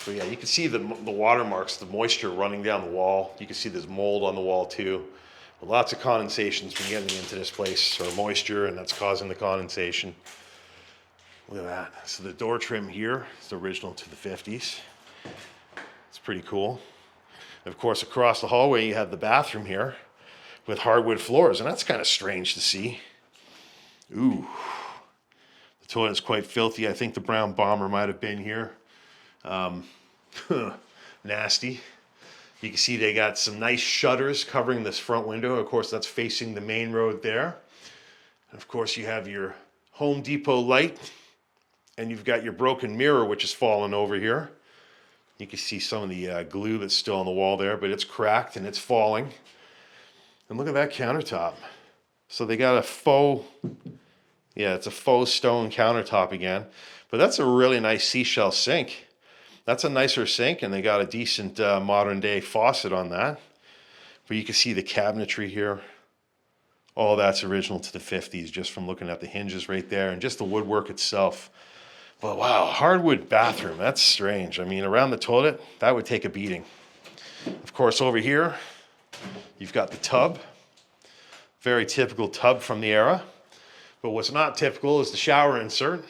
But yeah, you can see the watermarks, the moisture running down the wall. You can see there's mold on the wall too. But lots of condensation's been getting into this place, or moisture, and that's causing the condensation. Look at that. So the door trim here is original to the 50s. It's pretty cool. And of course, across the hallway, you have the bathroom here with hardwood floors, and that's kind of strange to see. Ooh, the toilet's quite filthy. I think the brown bomber might have been here. Nasty. You can see they got some nice shutters covering this front window. Of course, that's facing the main road there. And of course, you have your Home Depot light, and you've got your broken mirror, which is fallen over here. You can see some of the glue that's still on the wall there, but it's cracked and it's falling. And look at that countertop. So they got a faux, yeah, it's a faux stone countertop again. But that's a really nice seashell sink. That's a nicer sink, and they got a decent modern day faucet on that. But you can see the cabinetry here. All that's original to the 50s, just from looking at the hinges right there and just the woodwork itself. But wow, hardwood bathroom, that's strange. I mean, around the toilet, that would take a beating. Of course, over here, you've got the tub. Very typical tub from the era. But what's not typical is the shower insert.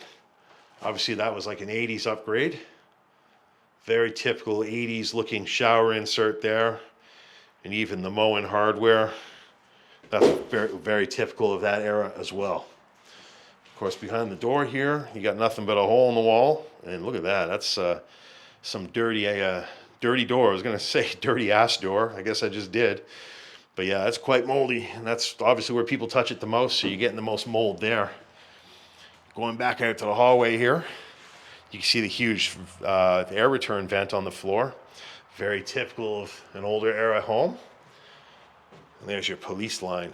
Obviously, that was like an 80s upgrade. Very typical 80s looking shower insert there. And even the Moen hardware. That's very, very typical of that era as well. Of course, behind the door here, you got nothing but a hole in the wall. And look at that. That's some dirty door. I was going to say dirty ass door. I guess I just did. But yeah, it's quite moldy. And that's obviously where people touch it the most. So you're getting the most mold there. Going back out to the hallway here, you can see the huge air return vent on the floor. Very typical of an older era home. And there's your police line.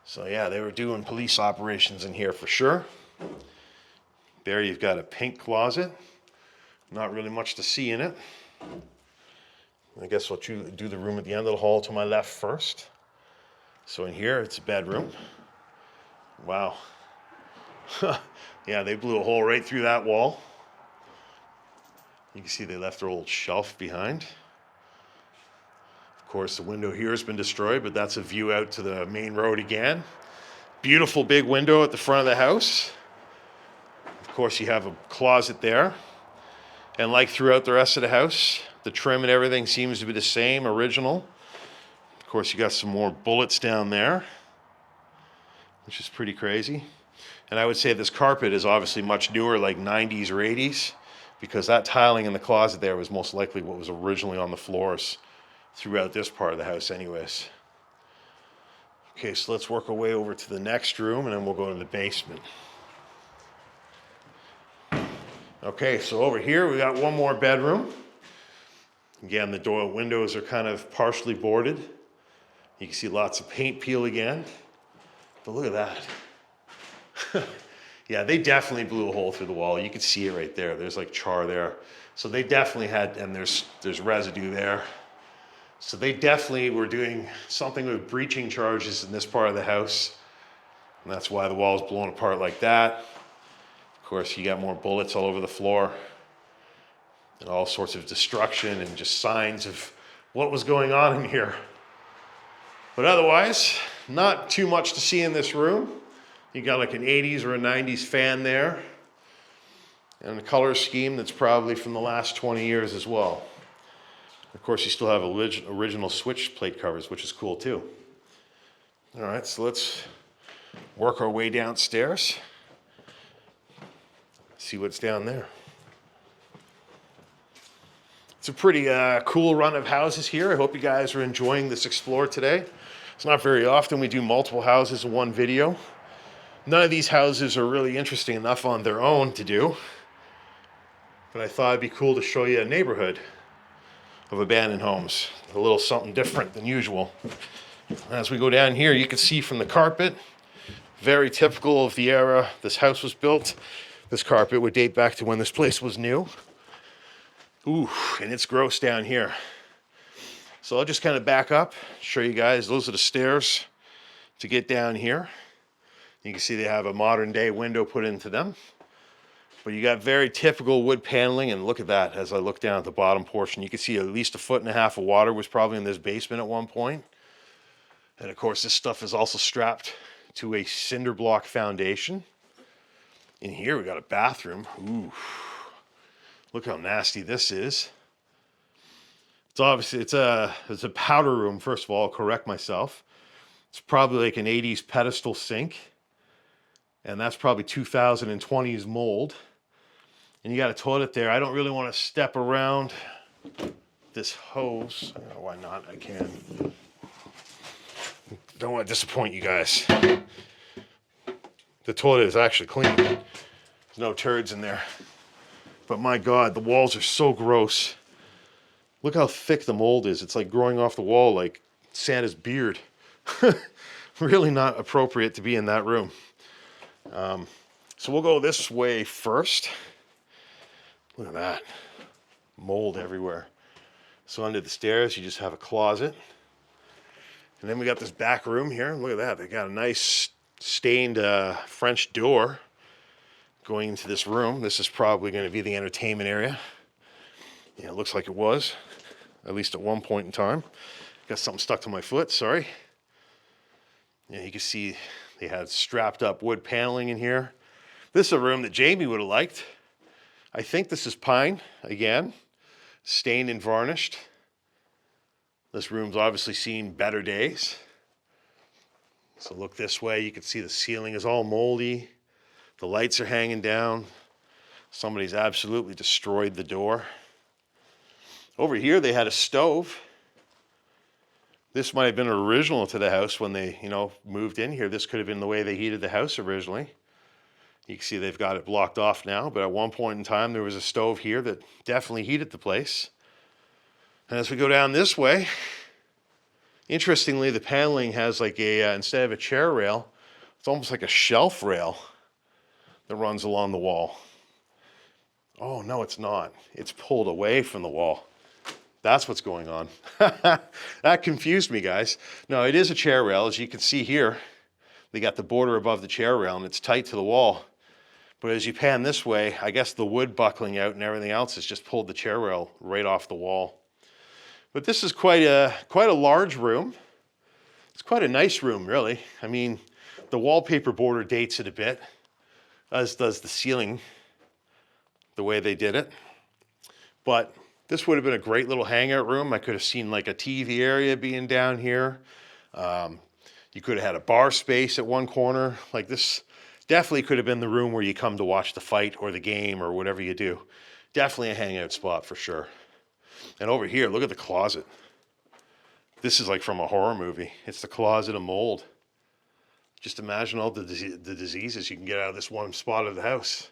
So yeah, they were doing police operations in here for sure. There you've got a pink closet. Not really much to see in it. I guess I'll do the room at the end of the hall to my left first. So in here, it's a bedroom. Wow. Yeah, they blew a hole right through that wall. You can see they left their old shelf behind. Of course, the window here has been destroyed, but that's a view out to the main road again. Beautiful big window at the front of the house. Of course, you have a closet there. And like throughout the rest of the house, the trim and everything seems to be the same, original. Of course, you got some more bullets down there, which is pretty crazy. And I would say this carpet is obviously much newer, like 90s or 80s, because that tiling in the closet there was most likely what was originally on the floors throughout this part of the house anyways. Okay, so let's work our way over to the next room, and then we'll go to the basement. Okay, so over here we got one more bedroom. Again, the door windows are kind of partially boarded. You can see lots of paint peel again. But look at that. Yeah, they definitely blew a hole through the wall. You can see it right there. There's like char there. So they definitely had, and there's residue there. So they definitely were doing something with breaching charges in this part of the house. And that's why the wall's blown apart like that. Of course, you got more bullets all over the floor. And all sorts of destruction and just signs of what was going on in here. But otherwise, not too much to see in this room. You got like an 80s or a 90s fan there. And a color scheme that's probably from the last 20 years as well. Of course, you still have original switch plate covers, which is cool too. All right, so let's work our way downstairs. See what's down there. It's a pretty cool run of houses here. I hope you guys are enjoying this explore today. It's not very often we do multiple houses in one video. None of these houses are really interesting enough on their own to do. But I thought it'd be cool to show you a neighborhood of abandoned homes. A little something different than usual. As we go down here, you can see from the carpet, very typical of the era this house was built. This carpet would date back to when this place was new. Ooh, and it's gross down here. So I'll just kind of back up, show you guys. Those are the stairs to get down here. You can see they have a modern day window put into them. But you got very typical wood paneling, and look at that as I look down at the bottom portion. You can see at least 1.5 feet of water was probably in this basement at one point. And of course, this stuff is also strapped to a cinder block foundation. In here, we got a bathroom. Ooh. Look how nasty this is. It's obviously, it's a powder room, first of all, I'll correct myself. It's probably like an 80s pedestal sink. And that's probably 2020's mold. And you got a toilet there. I don't really want to step around this hose. Why not? I can. Don't want to disappoint you guys. The toilet is actually clean. There's no turds in there. But my God, the walls are so gross. Look how thick the mold is. It's like growing off the wall like Santa's beard. Really not appropriate to be in that room. So we'll go this way first. Look at that. mold everywhere. So under the stairs, you just have a closet. And then we got this back room here. Look at that. They got a nice stained French door going into this room. This is probably going to be the entertainment area. Yeah, it looks like it was, at least at one point in time. Got something stuck to my foot, sorry. Yeah, you can see they had strapped up wood paneling in here. This is a room that Jamie would have liked. I think this is pine, again, stained and varnished. This room's obviously seen better days. So look this way, you can see the ceiling is all moldy. The lights are hanging down. Somebody's absolutely destroyed the door. Over here they had a stove. This might have been original to the house when they, moved in here. This could have been the way they heated the house originally. You can see they've got it blocked off now, but at one point in time there was a stove here that definitely heated the place. And as we go down this way, interestingly, the paneling has like instead of a chair rail, it's almost like a shelf rail that runs along the wall. Oh, no, it's not. It's pulled away from the wall. That's what's going on. That confused me, guys. No, it is a chair rail. As you can see here, they got the border above the chair rail and it's tight to the wall. But as you pan this way, I guess the wood buckling out and everything else has just pulled the chair rail right off the wall. But this is quite a large room. It's quite a nice room, really. I mean, the wallpaper border dates it a bit, as does the ceiling, the way they did it. But this would have been a great little hangout room. I could have seen like a TV area being down here. You could have had a bar space at one corner. Like this definitely could have been the room where you come to watch the fight or the game or whatever you do. Definitely a hangout spot for sure. And over here, look at the closet. This is like from a horror movie. It's the closet of mold. Just imagine all the diseases you can get out of this one spot of the house.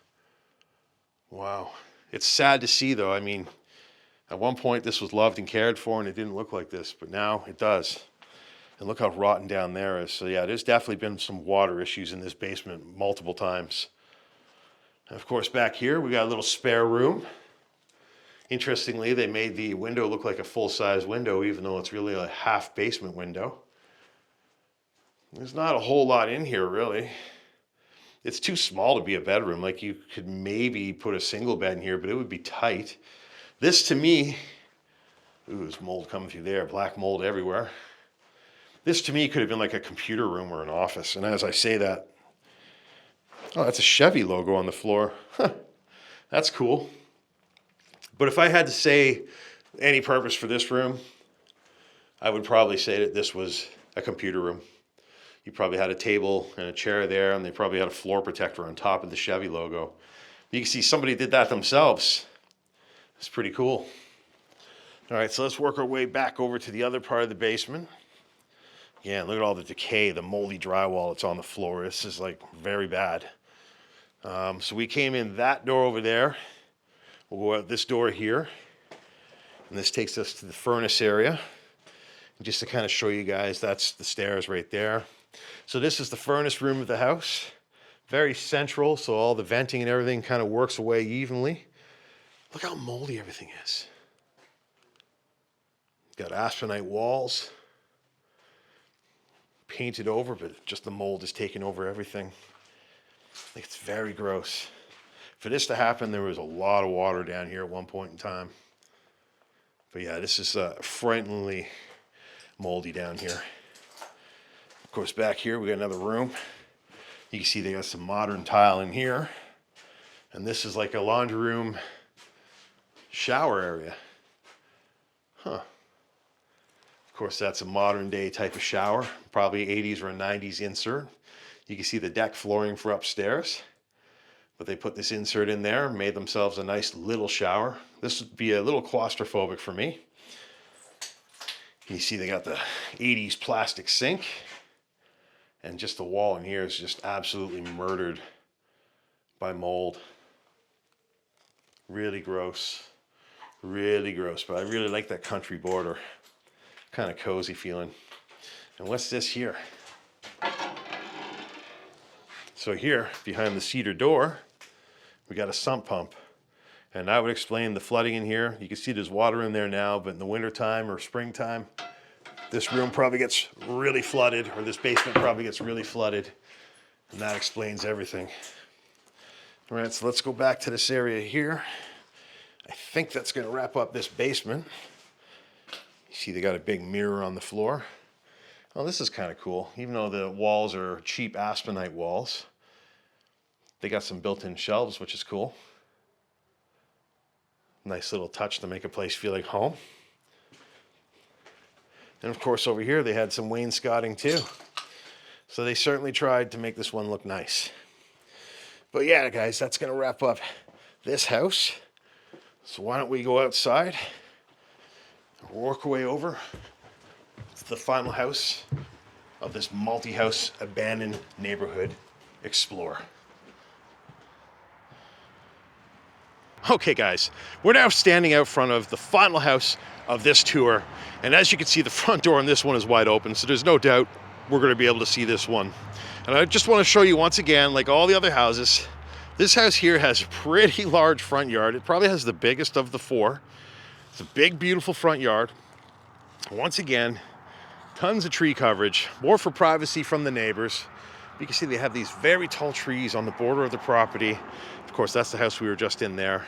Wow. It's sad to see though. I mean, at one point this was loved and cared for and it didn't look like this, but now it does. And look how rotten down there is. So yeah, there's definitely been some water issues in this basement multiple times. And of course back here we got a little spare room. Interestingly, they made the window look like a full-size window even though it's really a half basement window. There's not a whole lot in here really. It's too small to be a bedroom. Like you could maybe put a single bed in here, but it would be tight. This to me, ooh, there's mold coming through there, black mold everywhere. This to me could have been like a computer room or an office. And as I say that, oh, that's a Chevy logo on the floor. Huh, that's cool. But if I had to say any purpose for this room, I would probably say that this was a computer room. You probably had a table and a chair there, and they probably had a floor protector on top of the Chevy logo. You can see somebody did that themselves. It's pretty cool. All right, so let's work our way back over to the other part of the basement. Yeah, look at all the decay, the moldy drywall that's on the floor. This is like very bad. So we came in that door over there. We'll go out this door here. And this takes us to the furnace area. And just to kind of show you guys, that's the stairs right there. So this is the furnace room of the house. Very central, so all the venting and everything kind of works away evenly. Look how moldy everything is. Got aspenite walls. Painted over, but just the mold is taking over everything. Like it's very gross. For this to happen, there was a lot of water down here at one point in time. But yeah, this is frighteningly moldy down here. Of course, back here we got another room. You can see they got some modern tile in here. And this is like a laundry room shower area. Huh. Of course, that's a modern day type of shower. Probably 80s or a 90s insert. You can see the deck flooring for upstairs. But they put this insert in there, made themselves a nice little shower. This would be a little claustrophobic for me. You see they got the 80s plastic sink. And just the wall in here is just absolutely murdered by mold. Really gross. Really gross. But I really like that country border. Kind of cozy feeling. And what's this here? So here, behind the cedar door, we got a sump pump. And that would explain the flooding in here. You can see there's water in there now, but in the wintertime or springtime, this room probably gets really flooded, or this basement probably gets really flooded. And that explains everything. All right, so let's go back to this area here. I think that's going to wrap up this basement. You see they got a big mirror on the floor. Oh, this is kind of cool. Even though the walls are cheap aspenite walls, they got some built-in shelves, which is cool. Nice little touch to make a place feel like home. And of course over here they had some wainscoting too. So they certainly tried to make this one look nice. But yeah, guys, that's going to wrap up this house. So why don't we go outside, work our way over to the final house of this multi-house abandoned neighborhood explore. Okay guys, we're now standing out front of the final house of this tour. And as you can see, the front door on this one is wide open. So there's no doubt we're going to be able to see this one. And I just want to show you once again, like all the other houses, this house here has a pretty large front yard. It probably has the biggest of the four. It's a big, beautiful front yard. Once again, tons of tree coverage, more for privacy from the neighbors. You can see they have these very tall trees on the border of the property. Of course, that's the house we were just in there.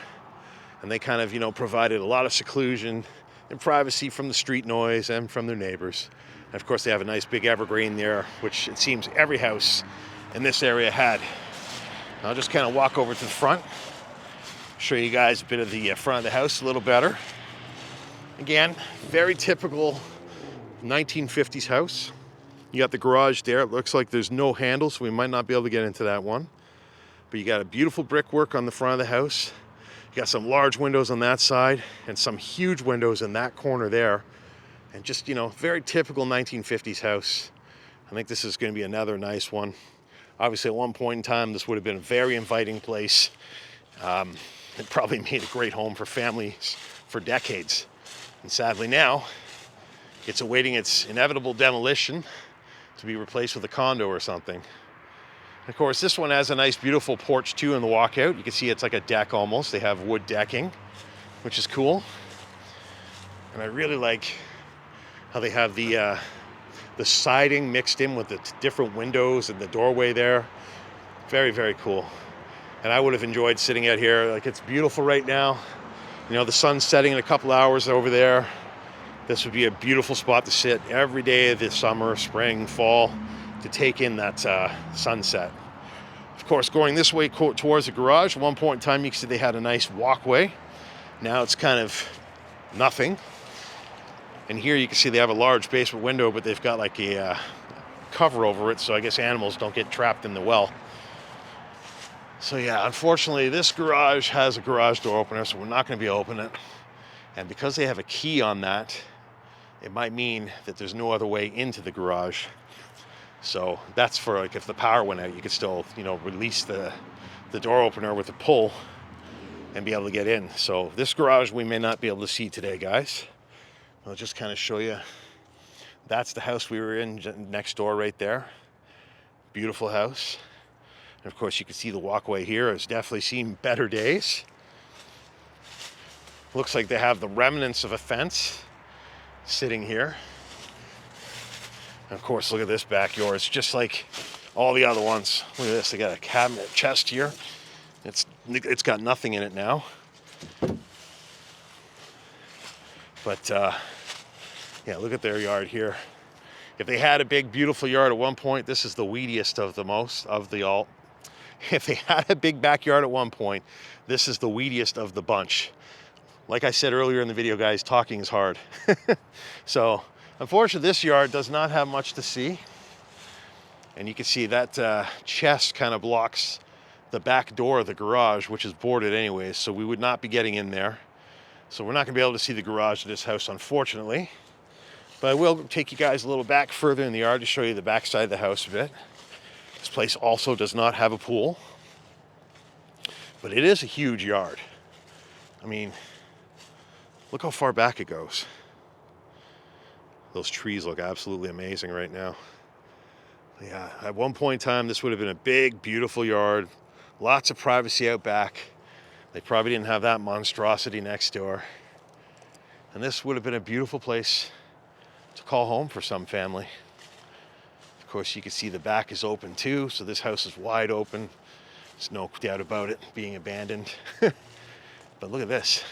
And they kind of, you know, provided a lot of seclusion and privacy from the street noise and from their neighbors. And of course, they have a nice big evergreen there, which it seems every house in this area had. I'll just kind of walk over to the front, show you guys a bit of the front of the house a little better. Again, very typical 1950s house. You got the garage there. It looks like there's no handle, so we might not be able to get into that one. But you got a beautiful brickwork on the front of the house. You got some large windows on that side and some huge windows in that corner there. And just, you know, very typical 1950s house. I think this is going to be another nice one. Obviously, at one point in time, this would have been a very inviting place. It probably made a great home for families for decades. And sadly now, it's awaiting its inevitable demolition to be replaced with a condo or something. Of course, this one has a nice, beautiful porch too in the walkout. You can see it's like a deck almost. They have wood decking, which is cool. And I really like how they have the siding mixed in with the different windows and the doorway there. Very, very cool. And I would have enjoyed sitting out here. Like, it's beautiful right now. You know, the sun's setting in a couple hours over there. This would be a beautiful spot to sit every day of the summer, spring, fall, to take in that sunset. Of course, going this way towards the garage, at one point in time, you can see they had a nice walkway. Now it's kind of nothing. And here you can see they have a large basement window, but they've got like a cover over it, so I guess animals don't get trapped in the well. So yeah, unfortunately, this garage has a garage door opener, so we're not going to be able to open it. And because they have a key on that, it might mean that there's no other way into the garage. So that's for, like, if the power went out, you could still, you know, release the door opener with a pull and be able to get in. So this garage we may not be able to see today, guys. I'll just kind of show you. That's the house we were in next door right there. Beautiful house. And of course, you can see the walkway here. It's definitely seen better days. Looks like they have the remnants of a fence sitting here. And of course, look at this backyard. It's just like all the other ones. Look at this. They got a cabinet chest here. It's got nothing in it now. But yeah, look at their yard here. If they had a big, beautiful yard at one point, this is the weediest of the most of the all. If they had a big backyard at one point, this is the weediest of the bunch. Like I said earlier in the video, guys, talking is hard. So, unfortunately, this yard does not have much to see. And you can see that chest kind of blocks the back door of the garage, which is boarded anyways, so we would not be getting in there. So we're not going to be able to see the garage of this house, unfortunately. But I will take you guys a little back further in the yard to show you the back side of the house a bit. This place also does not have a pool. But it is a huge yard. I mean, look how far back it goes. Those trees look absolutely amazing right now. Yeah, at one point in time, this would have been a big, beautiful yard. Lots of privacy out back. They probably didn't have that monstrosity next door. And this would have been a beautiful place to call home for some family. Of course, you can see the back is open too, so this house is wide open. There's no doubt about it being abandoned. But look at this.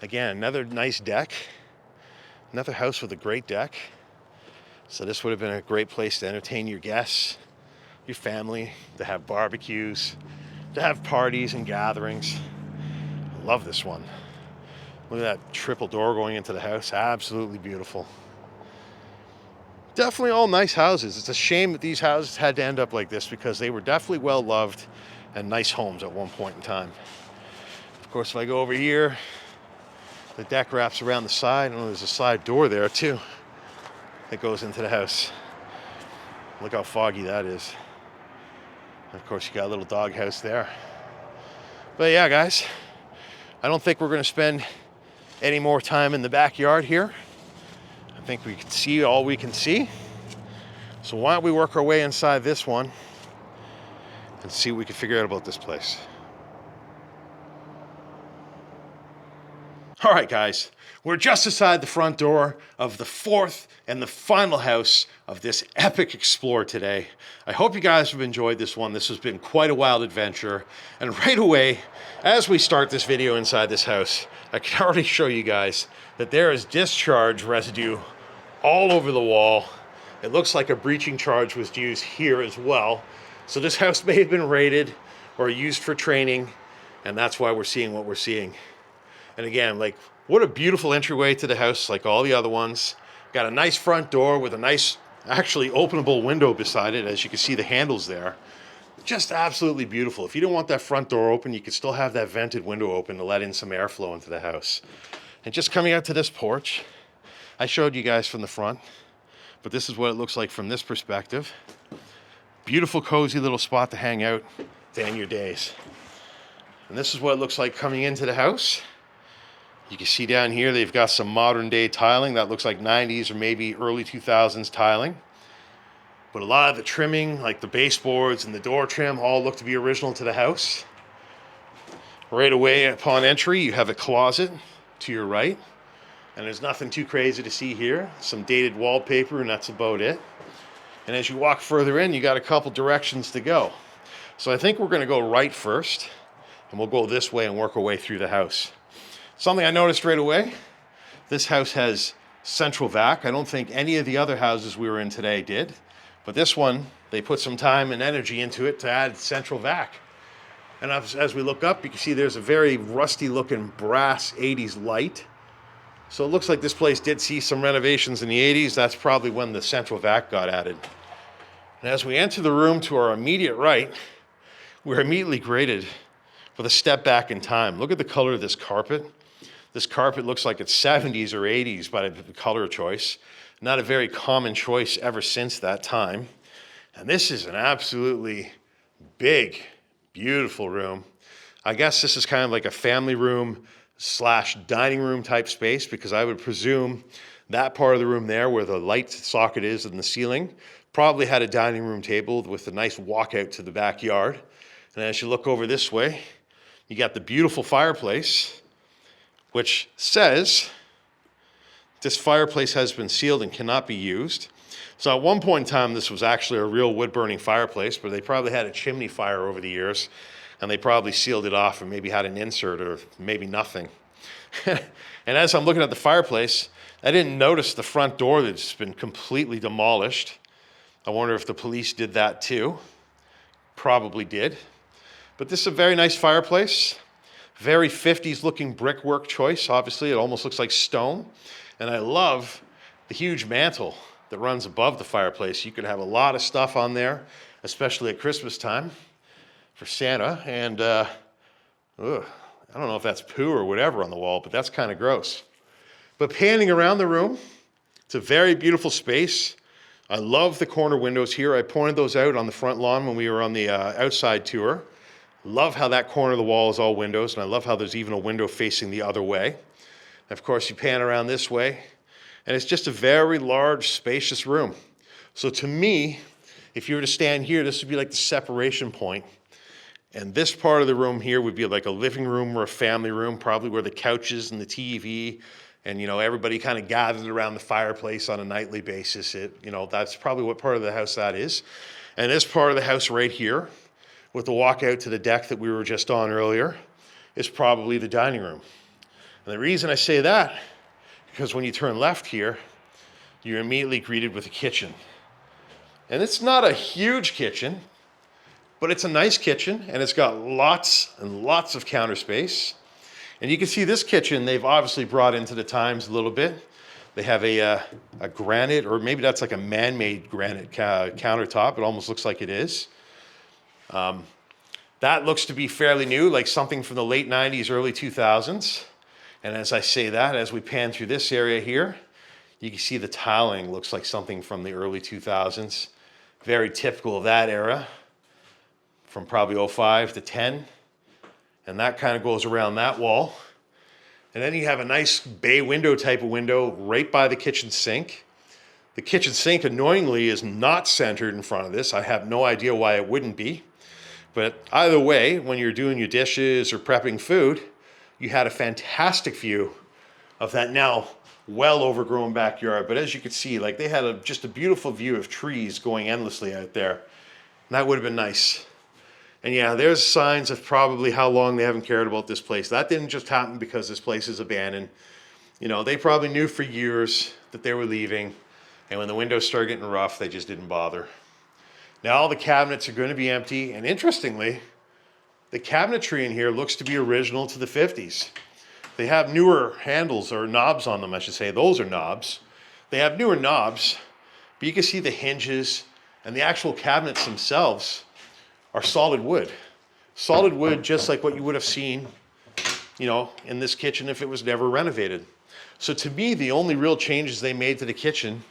Again, another nice deck. Another house with a great deck. So this would have been a great place to entertain your guests, your family, to have barbecues, to have parties and gatherings. I love this one. Look at that triple door going into the house. Absolutely beautiful. Definitely all nice houses. It's a shame that these houses had to end up like this because they were definitely well loved and nice homes at one point in time. Of course, if I go over here, the deck wraps around the side. And there's a side door there too that goes into the house. Look how foggy that is. And of course, you got a little dog house there. But yeah, guys, I don't think we're going to spend any more time in the backyard here. I think we can see all we can see. So why don't we work our way inside this one and see what we can figure out about this place. All right, guys, we're just inside the front door of the fourth and the final house of this epic explore today. I hope you guys have enjoyed this one. This has been quite a wild adventure. And right away, as we start this video inside this house, I can already show you guys that there is discharge residue all over the wall. It looks like a breaching charge was used here as well. So this house may have been raided or used for training, and that's why we're seeing what we're seeing. And again, like, what a beautiful entryway to the house, like all the other ones. Got a nice front door with a nice, actually openable window beside it. As you can see, the handles there. Just absolutely beautiful. If you don't want that front door open, you can still have that vented window open to let in some airflow into the house. And just coming out to this porch, I showed you guys from the front, but this is what it looks like from this perspective. Beautiful, cozy little spot to hang out to end your days. And this is what it looks like coming into the house. You can see down here, they've got some modern day tiling. That looks like 90s or maybe early 2000s tiling. But a lot of the trimming, like the baseboards and the door trim, all look to be original to the house. Right away upon entry, you have a closet to your right. And there's nothing too crazy to see here. Some dated wallpaper, and that's about it. And as you walk further in, you got a couple directions to go. So I think we're going to go right first, and we'll go this way and work our way through the house. Something I noticed right away, this house has central vac. I don't think any of the other houses we were in today did. But this one, they put some time and energy into it to add central vac. And as we look up, you can see there's a very rusty looking brass 80s light. So it looks like this place did see some renovations in the 80s. That's probably when the central vac got added. And as we enter the room to our immediate right, we're immediately greeted with a step back in time. Look at the color of this carpet. This carpet looks like it's 70s or 80s by the color choice. Not a very common choice ever since that time. And this is an absolutely big, beautiful room. I guess this is kind of like a family room / dining room type space, because I would presume that part of the room there where the light socket is in the ceiling probably had a dining room table with a nice walkout to the backyard. And as you look over this way, you got the beautiful fireplace, which says this fireplace has been sealed and cannot be used. So at one point in time, this was actually a real wood-burning fireplace, but they probably had a chimney fire over the years, and they probably sealed it off and maybe had an insert or maybe nothing. And as I'm looking at the fireplace, I didn't notice the front door that's been completely demolished. I wonder if the police did that too. Probably did. But this is a very nice fireplace. Very 50s looking brickwork choice. Obviously, it almost looks like stone. And I love the huge mantle that runs above the fireplace. You could have a lot of stuff on there, especially at Christmas time for Santa. And I don't know if that's poo or whatever on the wall, but that's kind of gross. But panning around the room, it's a very beautiful space. I love the corner windows here. I pointed those out on the front lawn when we were on the outside tour. Love how that corner of the wall is all windows, and I love how there's even a window facing the other way. And of course, you pan around this way, and it's just a very large, spacious room. So to me, if you were to stand here, this would be like the separation point. And this part of the room here would be like a living room or a family room, probably where the couches and the TV and, you know, everybody kind of gathered around the fireplace on a nightly basis. That's probably what part of the house that is. And this part of the house right here, with the walkout to the deck that we were just on earlier, is probably the dining room. And the reason I say that, because when you turn left here, you're immediately greeted with a kitchen. And it's not a huge kitchen, but it's a nice kitchen, and it's got lots and lots of counter space. And you can see this kitchen, they've obviously brought into the times a little bit. They have a granite, or maybe that's like a man-made granite countertop. It almost looks like it is. That looks to be fairly new, like something from the late 90s, early 2000s. And as I say that, as we pan through this area here, you can see the tiling looks like something from the early 2000s. Very typical of that era, from probably 05 to 10. And that kind of goes around that wall. And then you have a nice bay window type of window right by the kitchen sink. The kitchen sink, annoyingly, is not centered in front of this. I have no idea why it wouldn't be. But either way, when you're doing your dishes or prepping food, you had a fantastic view of that now well overgrown backyard. But as you can see, like, they had just a beautiful view of trees going endlessly out there. And that would have been nice. And yeah, there's signs of probably how long they haven't cared about this place. That didn't just happen because this place is abandoned. You know, they probably knew for years that they were leaving. And when the windows started getting rough, they just didn't bother. Now all the cabinets are going to be empty. And interestingly, the cabinetry in here looks to be original to the 50s. They have newer handles, or knobs on them, I should say. Those are knobs. They have newer knobs, but you can see the hinges and the actual cabinets themselves are solid wood. Solid wood, just like what you would have seen, you know, in this kitchen if it was never renovated. So to me, the only real changes they made to the kitchen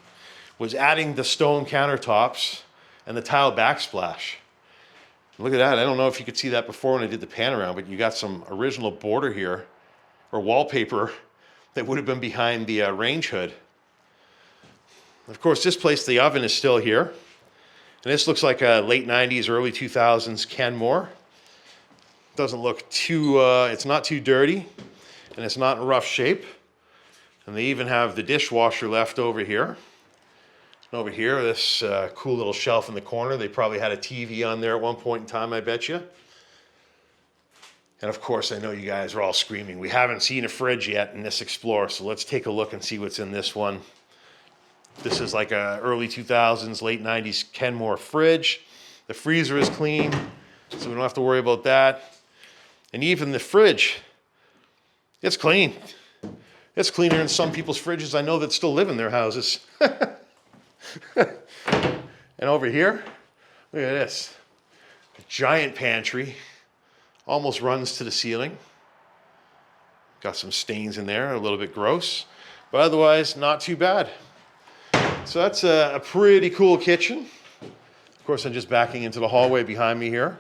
was adding the stone countertops and the tile backsplash. Look at that. I don't know if you could see that before when I did the pan around, but you got some original border here, or wallpaper, that would have been behind the range hood. Of course, this place, the oven is still here. And this looks like a late 90s, early 2000s Kenmore. Doesn't look too, it's not too dirty, and it's not in rough shape. And they even have the dishwasher left over here. And over here, this cool little shelf in the corner. They probably had a TV on there at one point in time, I bet you. And of course, I know you guys are all screaming, we haven't seen a fridge yet in this Explorer, so let's take a look and see what's in this one. This is like a early 2000s, late 90s Kenmore fridge. The freezer is clean, so we don't have to worry about that. And even the fridge, it's clean. It's cleaner than some people's fridges I know that still live in their houses. And over here, look at this. A giant pantry, almost runs to the ceiling. Got some stains in there, a little bit gross, but otherwise not too bad. So that's a pretty cool kitchen. Of course, I'm just backing into the hallway behind me here.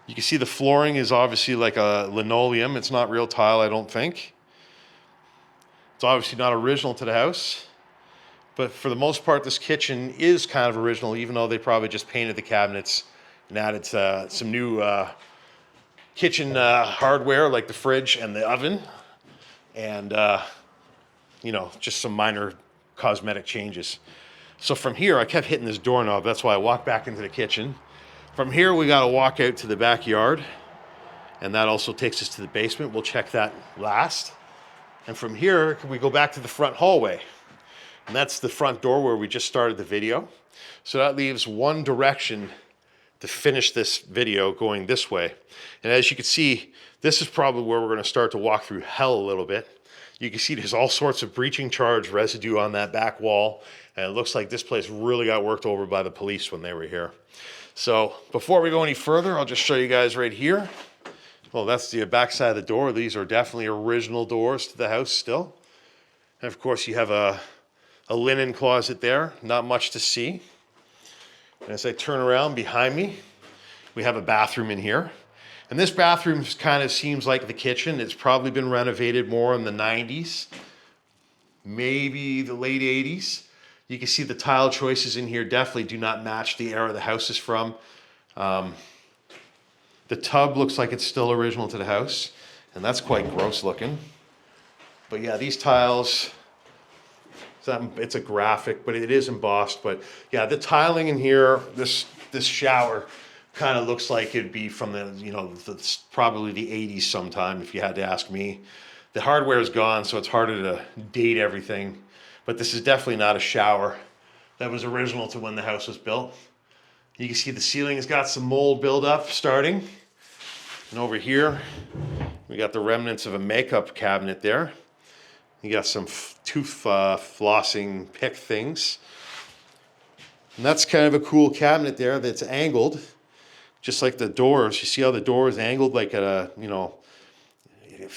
You can see the flooring is obviously like a linoleum. It's not real tile, I don't think. It's obviously not original to the house. But for the most part, this kitchen is kind of original, even though they probably just painted the cabinets and added some new kitchen hardware, like the fridge and the oven. And, just some minor cosmetic changes. So from here, I kept hitting this doorknob. That's why I walked back into the kitchen. From here, we got to walk out to the backyard. And that also takes us to the basement. We'll check that last. And from here, we go back to the front hallway. And that's the front door where we just started the video. So that leaves one direction to finish this video going this way. And as you can see, this is probably where we're going to start to walk through hell a little bit. You can see there's all sorts of breaching charge residue on that back wall. And it looks like this place really got worked over by the police when they were here. So before we go any further, I'll just show you guys right here. Well, that's the back side of the door. These are definitely original doors to the house still. And of course, you have a linen closet there. Not much to see. And as I turn around behind me, we have a bathroom in here. And this bathroom kind of seems like the kitchen. It's probably been renovated more in the 90s, maybe the late 80s. You can see the tile choices in here definitely do not match the era the house is from. The tub looks like it's still original to the house, and that's quite gross looking. But yeah, these tiles, it's a graphic, but it is embossed. But yeah, the tiling in here, this shower kind of looks like it'd be from the, probably the 80s sometime, if you had to ask me. The hardware is gone, so it's harder to date everything. But this is definitely not a shower that was original to when the house was built. You can see the ceiling has got some mold buildup starting. And over here, we got the remnants of a makeup cabinet there. You got some tooth flossing pick things. And that's kind of a cool cabinet there that's angled, just like the doors. You see how the door is angled like at a,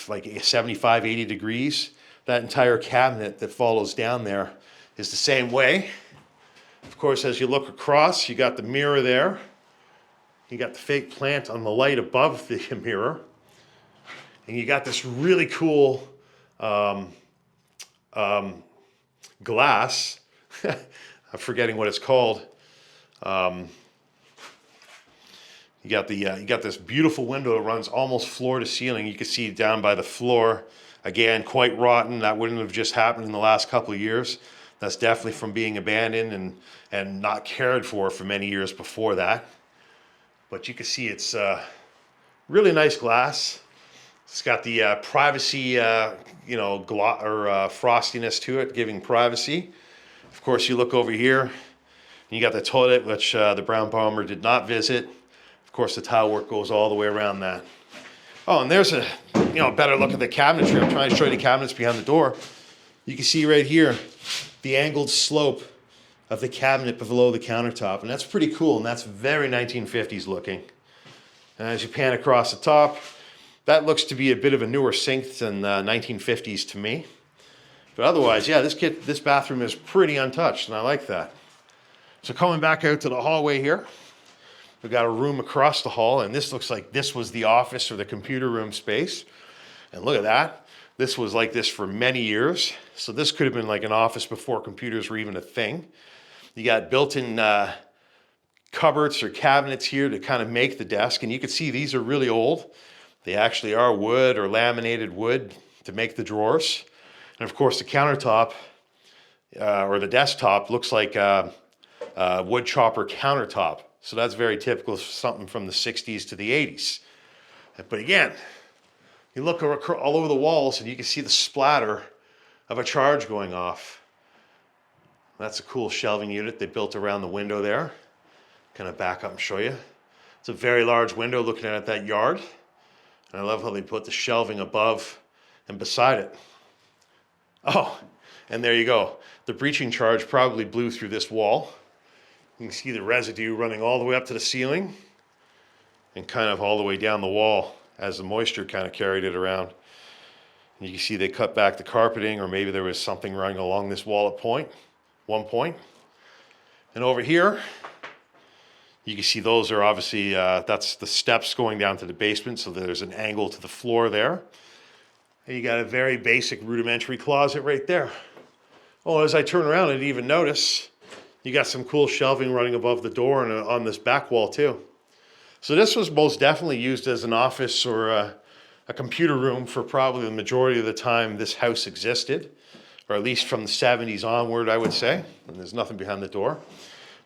like 75, 80 degrees? That entire cabinet that follows down there is the same way. Of course, as you look across, you got the mirror there. You got the fake plant on the light above the mirror. And you got this really cool glass. I'm forgetting what it's called. You got this beautiful window that runs almost floor to ceiling. You can see down by the floor. Again, quite rotten. That wouldn't have just happened in the last couple of years. That's definitely from being abandoned and not cared for many years before that. But you can see it's really nice glass. It's got the privacy, frostiness to it, giving privacy. Of course, you look over here, and you got the toilet, which the brown bomber did not visit. Of course, the tile work goes all the way around that. Oh, and there's a better look at the cabinetry. I'm trying to show you the cabinets behind the door. You can see right here the angled slope of the cabinet below the countertop, and that's pretty cool, and that's very 1950s looking. And as you pan across the top, that looks to be a bit of a newer sink than 1950s to me. But otherwise, yeah, this bathroom is pretty untouched, and I like that. So coming back out to the hallway here, we've got a room across the hall, and this looks like this was the office or the computer room space. And look at that. This was like this for many years. So this could have been like an office before computers were even a thing. You got built-in cupboards or cabinets here to kind of make the desk. And you can see these are really old. They actually are wood or laminated wood to make the drawers. And of course the countertop or the desktop looks like a wood chopper countertop. So that's very typical of something from the 60s to the 80s. But again, you look all over the walls and you can see the splatter of a charge going off. That's a cool shelving unit they built around the window there. Kind of back up and show you. It's a very large window looking at that yard. And I love how they put the shelving above and beside it. Oh, and there you go. The breaching charge probably blew through this wall. You can see the residue running all the way up to the ceiling and kind of all the way down the wall as the moisture kind of carried it around. And you can see they cut back the carpeting, or maybe there was something running along this wall at one point. And over here, you can see those are obviously, that's the steps going down to the basement, so there's an angle to the floor there. And you got a very basic rudimentary closet right there. Oh, as I turn around, I didn't even notice, you got some cool shelving running above the door and on this back wall too. So this was most definitely used as an office or a computer room for probably the majority of the time this house existed, or at least from the 70s onward, I would say. And there's nothing behind the door.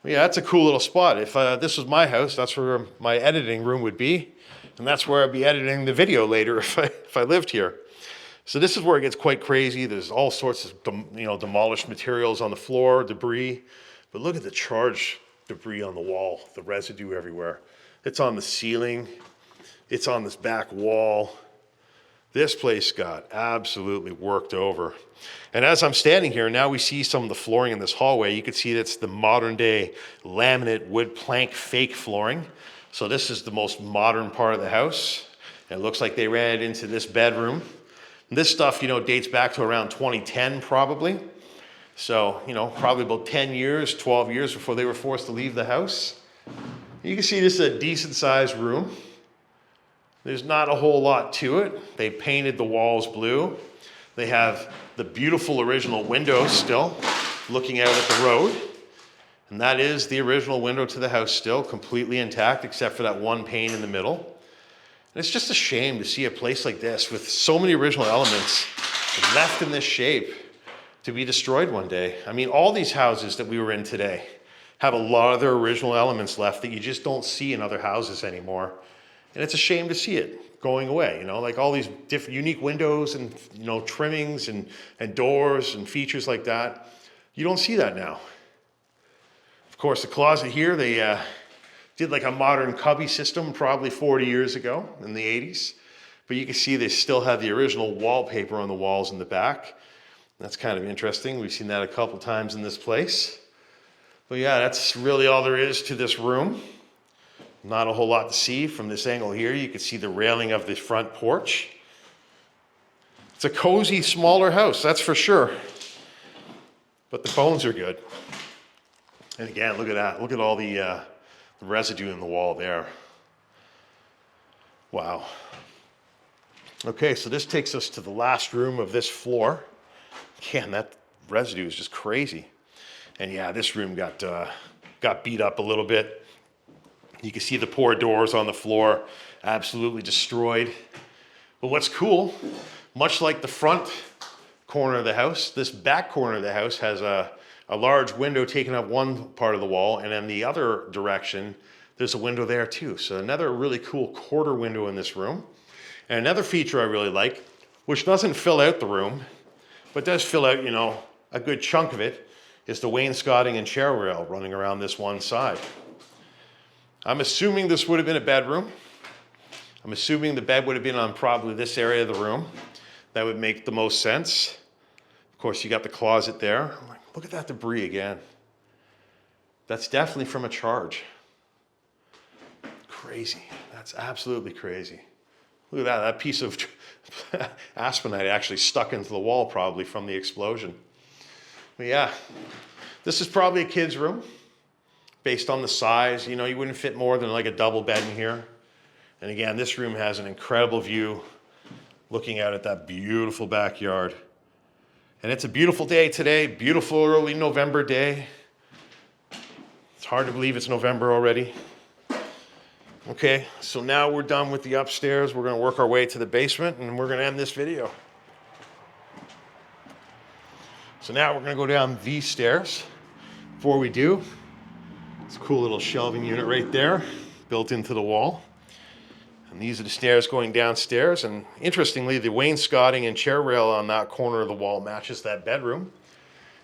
But yeah, that's a cool little spot. If this was my house, that's where my editing room would be. And that's where I'd be editing the video later if I lived here. So this is where it gets quite crazy. There's all sorts of demolished materials on the floor, debris. But look at the charge debris on the wall, the residue everywhere. It's on the ceiling. It's on this back wall. This place got absolutely worked over. And as I'm standing here, now we see some of the flooring in this hallway. You can see that's the modern day laminate wood plank fake flooring. So this is the most modern part of the house. And it looks like they ran it into this bedroom. And this stuff, dates back to around 2010 probably. So, probably about 10 years, 12 years before they were forced to leave the house. You can see this is a decent sized room. There's not a whole lot to it. They painted the walls blue. They have the beautiful original windows still looking out at the road. And that is the original window to the house still, completely intact except for that one pane in the middle. And it's just a shame to see a place like this with so many original elements left in this shape to be destroyed one day. I mean, all these houses that we were in today have a lot of their original elements left that you just don't see in other houses anymore. And it's a shame to see it going away, you know, like all these different unique windows and, you know, trimmings and doors and features like that. You don't see that now. Of course, the closet here, they did like a modern cubby system probably 40 years ago in the 80s. But you can see they still have the original wallpaper on the walls in the back. That's kind of interesting. We've seen that a couple times in this place. But yeah, that's really all there is to this room. Not a whole lot to see from this angle here. You can see the railing of the front porch. It's a cozy, smaller house, that's for sure. But the bones are good. And again, look at that. Look at all the residue in the wall there. Wow. Okay, so this takes us to the last room of this floor. Again, that residue is just crazy. And yeah, this room got beat up a little bit. You can see the poor doors on the floor, absolutely destroyed. But what's cool, much like the front corner of the house, this back corner of the house has a large window taking up one part of the wall, and then the other direction, there's a window there too. So another really cool quarter window in this room. And another feature I really like, which doesn't fill out the room, but does fill out, you know, a good chunk of it, is the wainscoting and chair rail running around this one side. I'm assuming this would have been a bedroom. I'm assuming the bed would have been on probably this area of the room. That would make the most sense. Of course, you got the closet there. Look at that debris again. That's definitely from a charge. Crazy. That's absolutely crazy. Look at that. That piece of aspenite actually stuck into the wall probably from the explosion. But yeah, this is probably a kid's room. Based on the size, you know, you wouldn't fit more than like a double bed in here. And again, this room has an incredible view looking out at that beautiful backyard. And it's a beautiful day today, beautiful early November day. It's hard to believe it's November already. Okay, so now we're done with the upstairs. We're gonna work our way to the basement and we're gonna end this video. So now we're gonna go down these stairs. Before we do, it's a cool little shelving unit right there, built into the wall. And these are the stairs going downstairs. And interestingly, the wainscoting and chair rail on that corner of the wall matches that bedroom.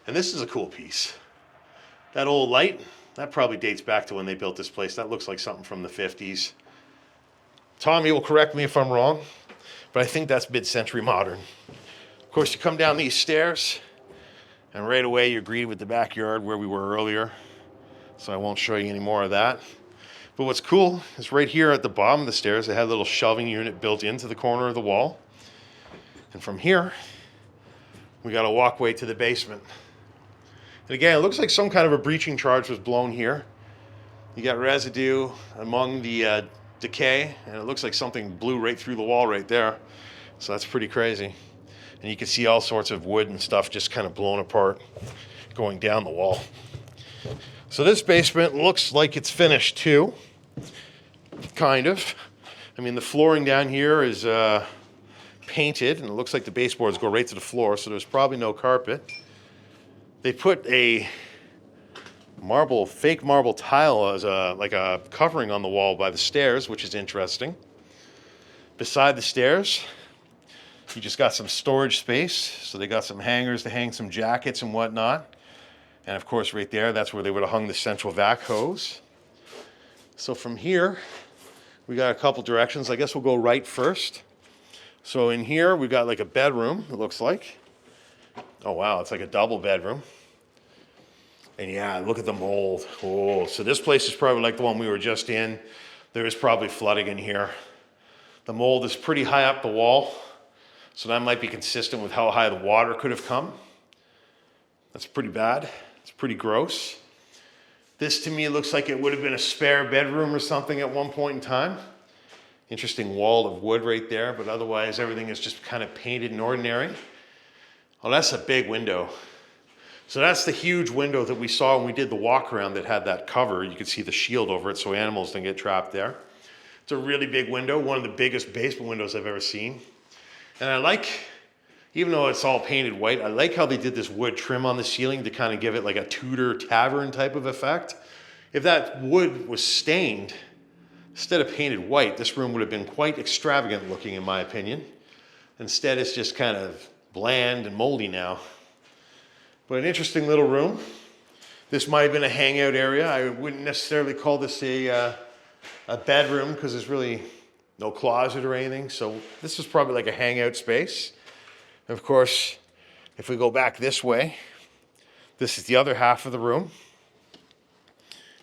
And this is a cool piece. That old light, that probably dates back to when they built this place. That looks like something from the 50s. Tommy will correct me if I'm wrong, but I think that's mid-century modern. Of course, you come down these stairs, and right away you're greeted with the backyard where we were earlier. So I won't show you any more of that. But what's cool is right here at the bottom of the stairs, they had a little shelving unit built into the corner of the wall. And from here, we got a walkway to the basement. And again, it looks like some kind of a breaching charge was blown here. You got residue among the decay, and it looks like something blew right through the wall right there. So that's pretty crazy. And you can see all sorts of wood and stuff just kind of blown apart going down the wall. So this basement looks like it's finished too, kind of. I mean, the flooring down here is painted, and it looks like the baseboards go right to the floor, so there's probably no carpet. They put a fake marble tile as like a covering on the wall by the stairs, which is interesting. Beside the stairs, you just got some storage space, so they got some hangers to hang some jackets and whatnot. And of course, right there, that's where they would have hung the central vac hose. So from here, we got a couple directions. I guess we'll go right first. So in here, we've got like a bedroom, it looks like. Oh wow, it's like a double bedroom. And yeah, look at the mold. Oh, so this place is probably like the one we were just in. There is probably flooding in here. The mold is pretty high up the wall, so that might be consistent with how high the water could have come. That's pretty bad. It's pretty gross. This to me looks like it would have been a spare bedroom or something at one point in time. Interesting wall of wood right there, but otherwise everything is just kind of painted and ordinary. Oh, that's a big window. So that's the huge window that we saw when we did the walk around that had that cover. You could see the shield over it so animals didn't get trapped there. It's a really big window, one of the biggest basement windows I've ever seen. And I like, even though it's all painted white, I like how they did this wood trim on the ceiling to kind of give it like a Tudor tavern type of effect. If that wood was stained, instead of painted white, this room would have been quite extravagant looking in my opinion. Instead, it's just kind of bland and moldy now. But an interesting little room. This might have been a hangout area. I wouldn't necessarily call this a bedroom because there's really no closet or anything. So this is probably like a hangout space. And of course, if we go back this way, this is the other half of the room.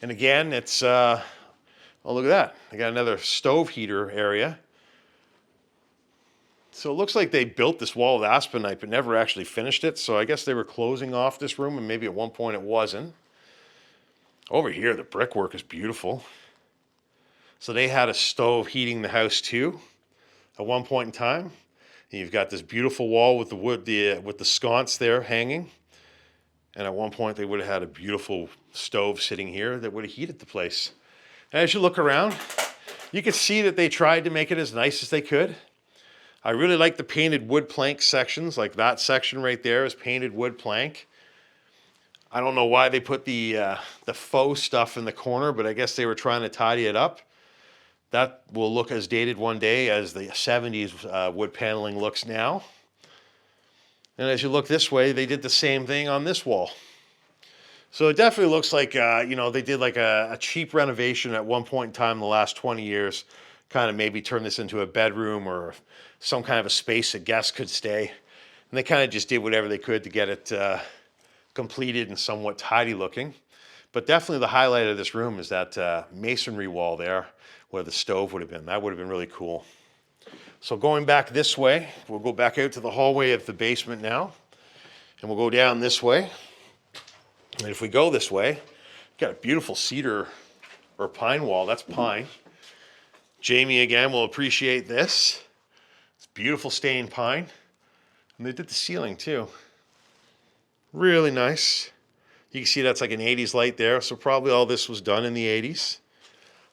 And again, it's, oh, look at that. I got another stove heater area. So it looks like they built this wall with aspenite, but never actually finished it. So I guess they were closing off this room, and maybe at one point it wasn't. Over here, the brickwork is beautiful. So they had a stove heating the house too, at one point in time. And you've got this beautiful wall with the wood, with the sconce there hanging. And at one point, they would have had a beautiful stove sitting here that would have heated the place. And as you look around, you can see that they tried to make it as nice as they could. I really like the painted wood plank sections, like that section right there is painted wood plank. I don't know why they put the faux stuff in the corner, but I guess they were trying to tidy it up. That will look as dated one day as the 70s wood paneling looks now. And as you look this way, they did the same thing on this wall. So it definitely looks like, you know, they did like a cheap renovation at one point in time in the last 20 years, kind of maybe turn this into a bedroom or some kind of a space a guest could stay. And they kind of just did whatever they could to get it completed and somewhat tidy looking. But definitely the highlight of this room is that masonry wall there where the stove would have been. That would have been really cool. So going back this way, we'll go back out to the hallway of the basement now. And we'll go down this way. And if we go this way, got a beautiful cedar or pine wall. That's pine. Jamie again will appreciate this. It's beautiful stained pine. And they did the ceiling too. Really nice. You can see that's like an 80s light there. So probably all this was done in the 80s.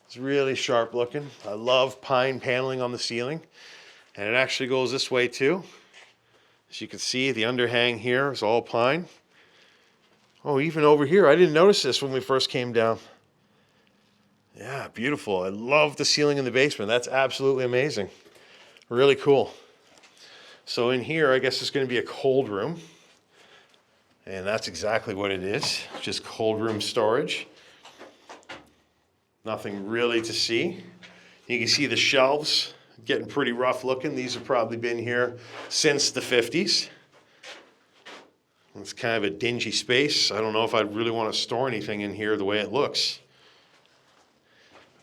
It's really sharp looking. I love pine paneling on the ceiling. And it actually goes this way too. As you can see, the underhang here is all pine. Oh, even over here, I didn't notice this when we first came down. Yeah, beautiful. I love the ceiling in the basement. That's absolutely amazing. Really cool. So in here, I guess it's going to be a cold room. And that's exactly what it is. Just cold room storage. Nothing really to see. You can see the shelves getting pretty rough looking. These have probably been here since the 50s. It's kind of a dingy space. I don't know if I'd really want to store anything in here the way it looks.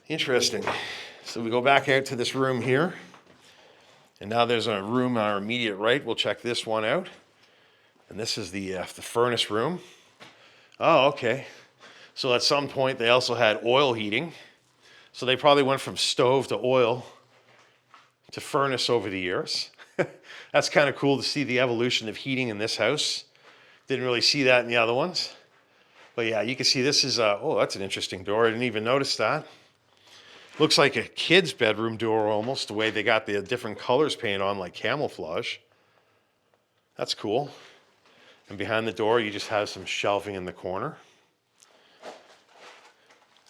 Interesting. So we go back out to this room here. And now there's a room on our immediate right. We'll check this one out. And this is the furnace room. Oh, okay. So at some point they also had oil heating. So they probably went from stove to oil to furnace over the years. That's kind of cool to see the evolution of heating in this house. Didn't really see that in the other ones. But yeah, you can see this is, oh, that's an interesting door. I didn't even notice that. Looks like a kid's bedroom door almost, the way they got the different colors painted on like camouflage. That's cool. And behind the door, you just have some shelving in the corner.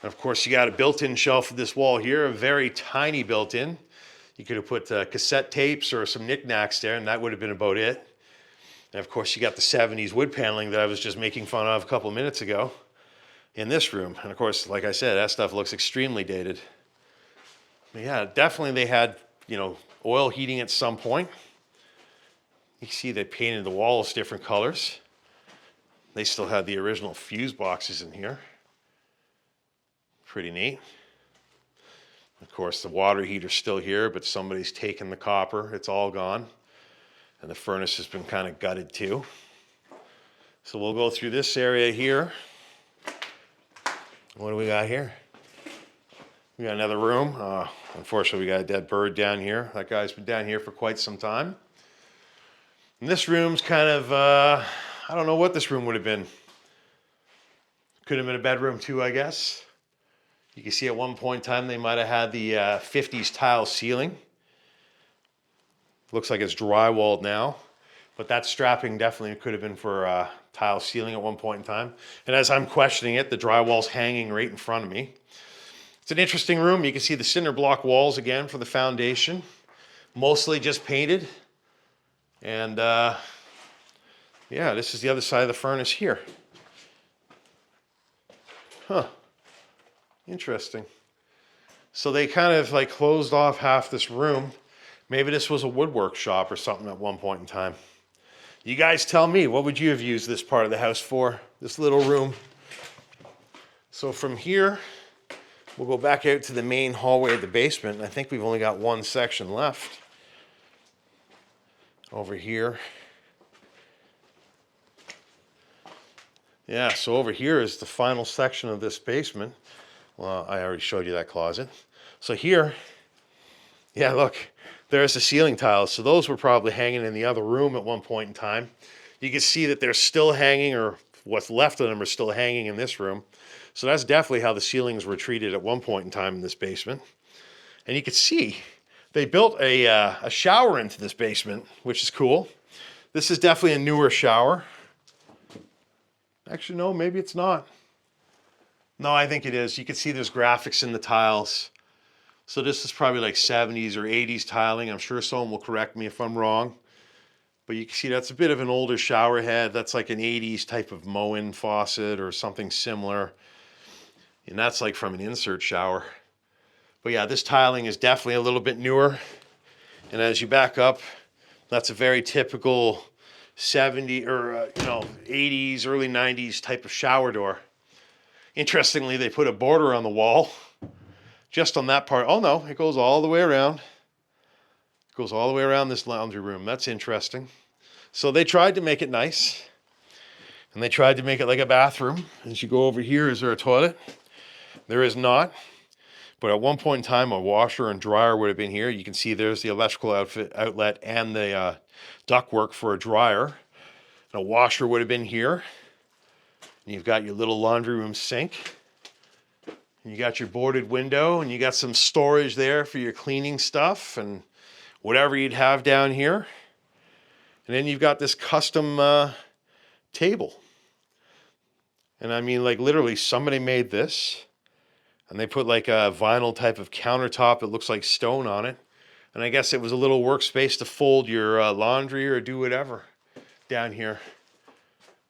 And of course, you got a built-in shelf of this wall here, a very tiny built-in. You could have put cassette tapes or some knickknacks there, and that would have been about it. And of course, you got the 70s wood paneling that I was just making fun of a couple minutes ago in this room. And of course, like I said, that stuff looks extremely dated. But yeah, definitely they had, you know, oil heating at some point. You can see they painted the walls different colors. They still had the original fuse boxes in here. Pretty neat. Of course, the water heater's still here, but somebody's taken the copper. It's all gone. And the furnace has been kind of gutted too. So we'll go through this area here. What do we got here? We got another room. Unfortunately, we got a dead bird down here. That guy's been down here for quite some time. And this room's kind of, I don't know what this room would have been. Could have been a bedroom too, I guess. You can see at one point in time they might have had the 50s tile ceiling. Looks like it's drywalled now, but that strapping definitely could have been for tile ceiling at one point in time. And as I'm questioning it, the drywall's hanging right in front of me. It's an interesting room. You can see the cinder block walls again for the foundation, mostly just painted. And yeah, this is the other side of the furnace here. Huh, interesting. So they kind of like closed off half this room. Maybe this was a woodwork shop or something at one point in time. You guys tell me, what would you have used this part of the house for, this little room? So from here, we'll go back out to the main hallway of the basement. I think we've only got one section left. Over here. Yeah, so over here is the final section of this basement. Well, I already showed you that closet. So here, yeah, look, there's the ceiling tiles. So those were probably hanging in the other room at one point in time. You can see that they're still hanging, or what's left of them are still hanging in this room. So that's definitely how the ceilings were treated at one point in time in this basement. And you can see they built a shower into this basement, which is cool. This is definitely a newer shower. Actually, no, maybe it's not. No, I think it is. You can see there's graphics in the tiles. So this is probably like 70s or 80s tiling. I'm sure someone will correct me if I'm wrong. But you can see that's a bit of an older shower head. That's like an 80s type of Moen faucet or something similar. And that's like from an insert shower. But yeah, this tiling is definitely a little bit newer. And as you back up, that's a very typical 70 or 80s, early 90s type of shower door. Interestingly, they put a border on the wall just on that part. Oh no, it goes all the way around. It goes all the way around this laundry room. That's interesting. So they tried to make it nice. And they tried to make it like a bathroom. As you go over here, is there a toilet? There is not. But at one point in time, a washer and dryer would have been here. You can see there's the electrical outlet and the ductwork for a dryer. And a washer would have been here. And you've got your little laundry room sink. And you got your boarded window, and you got some storage there for your cleaning stuff and whatever you'd have down here. And then you've got this custom table. And I mean, like literally somebody made this. And they put like a vinyl type of countertop. It looks like stone on it. And I guess it was a little workspace to fold your laundry or do whatever down here.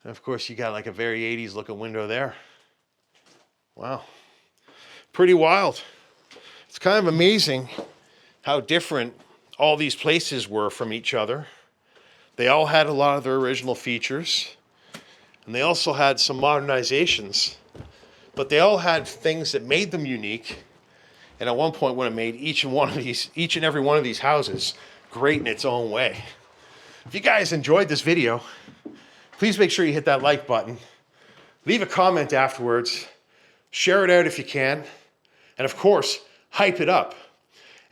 And of course, you got like a very 80s looking window there. Wow. Pretty wild. It's kind of amazing how different all these places were from each other. They all had a lot of their original features. And they also had some modernizations. But they all had things that made them unique. And at one point when it made each and every one of these houses great in its own way. If you guys enjoyed this video, please make sure you hit that like button. Leave a comment afterwards. Share it out if you can. And of course, hype it up.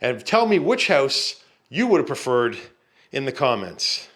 And tell me which house you would have preferred in the comments.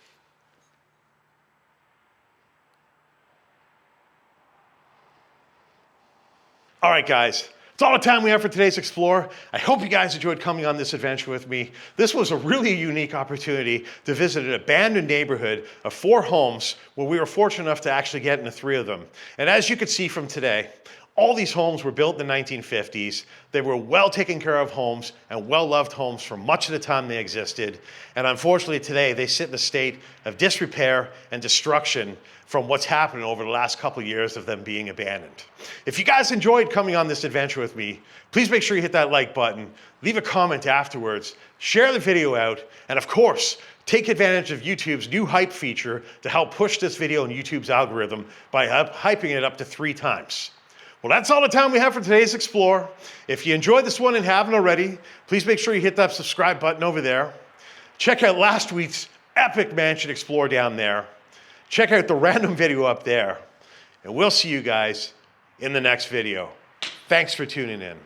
All right, guys, that's all the time we have for today's Explore. I hope you guys enjoyed coming on this adventure with me. This was a really unique opportunity to visit an abandoned neighborhood of 4 homes where we were fortunate enough to actually get into 3 of them. And as you could see from today, all these homes were built in the 1950s. They were well taken care of homes and well-loved homes for much of the time they existed. And unfortunately today, they sit in a state of disrepair and destruction from what's happened over the last couple of years of them being abandoned. If you guys enjoyed coming on this adventure with me, please make sure you hit that like button, leave a comment afterwards, share the video out, and of course, take advantage of YouTube's new hype feature to help push this video in YouTube's algorithm by hyping it up to 3 times. Well, that's all the time we have for today's Explore. If you enjoyed this one and haven't already, please make sure you hit that subscribe button over there. Check out last week's epic mansion Explore down there. Check out the random video up there. And we'll see you guys in the next video. Thanks for tuning in.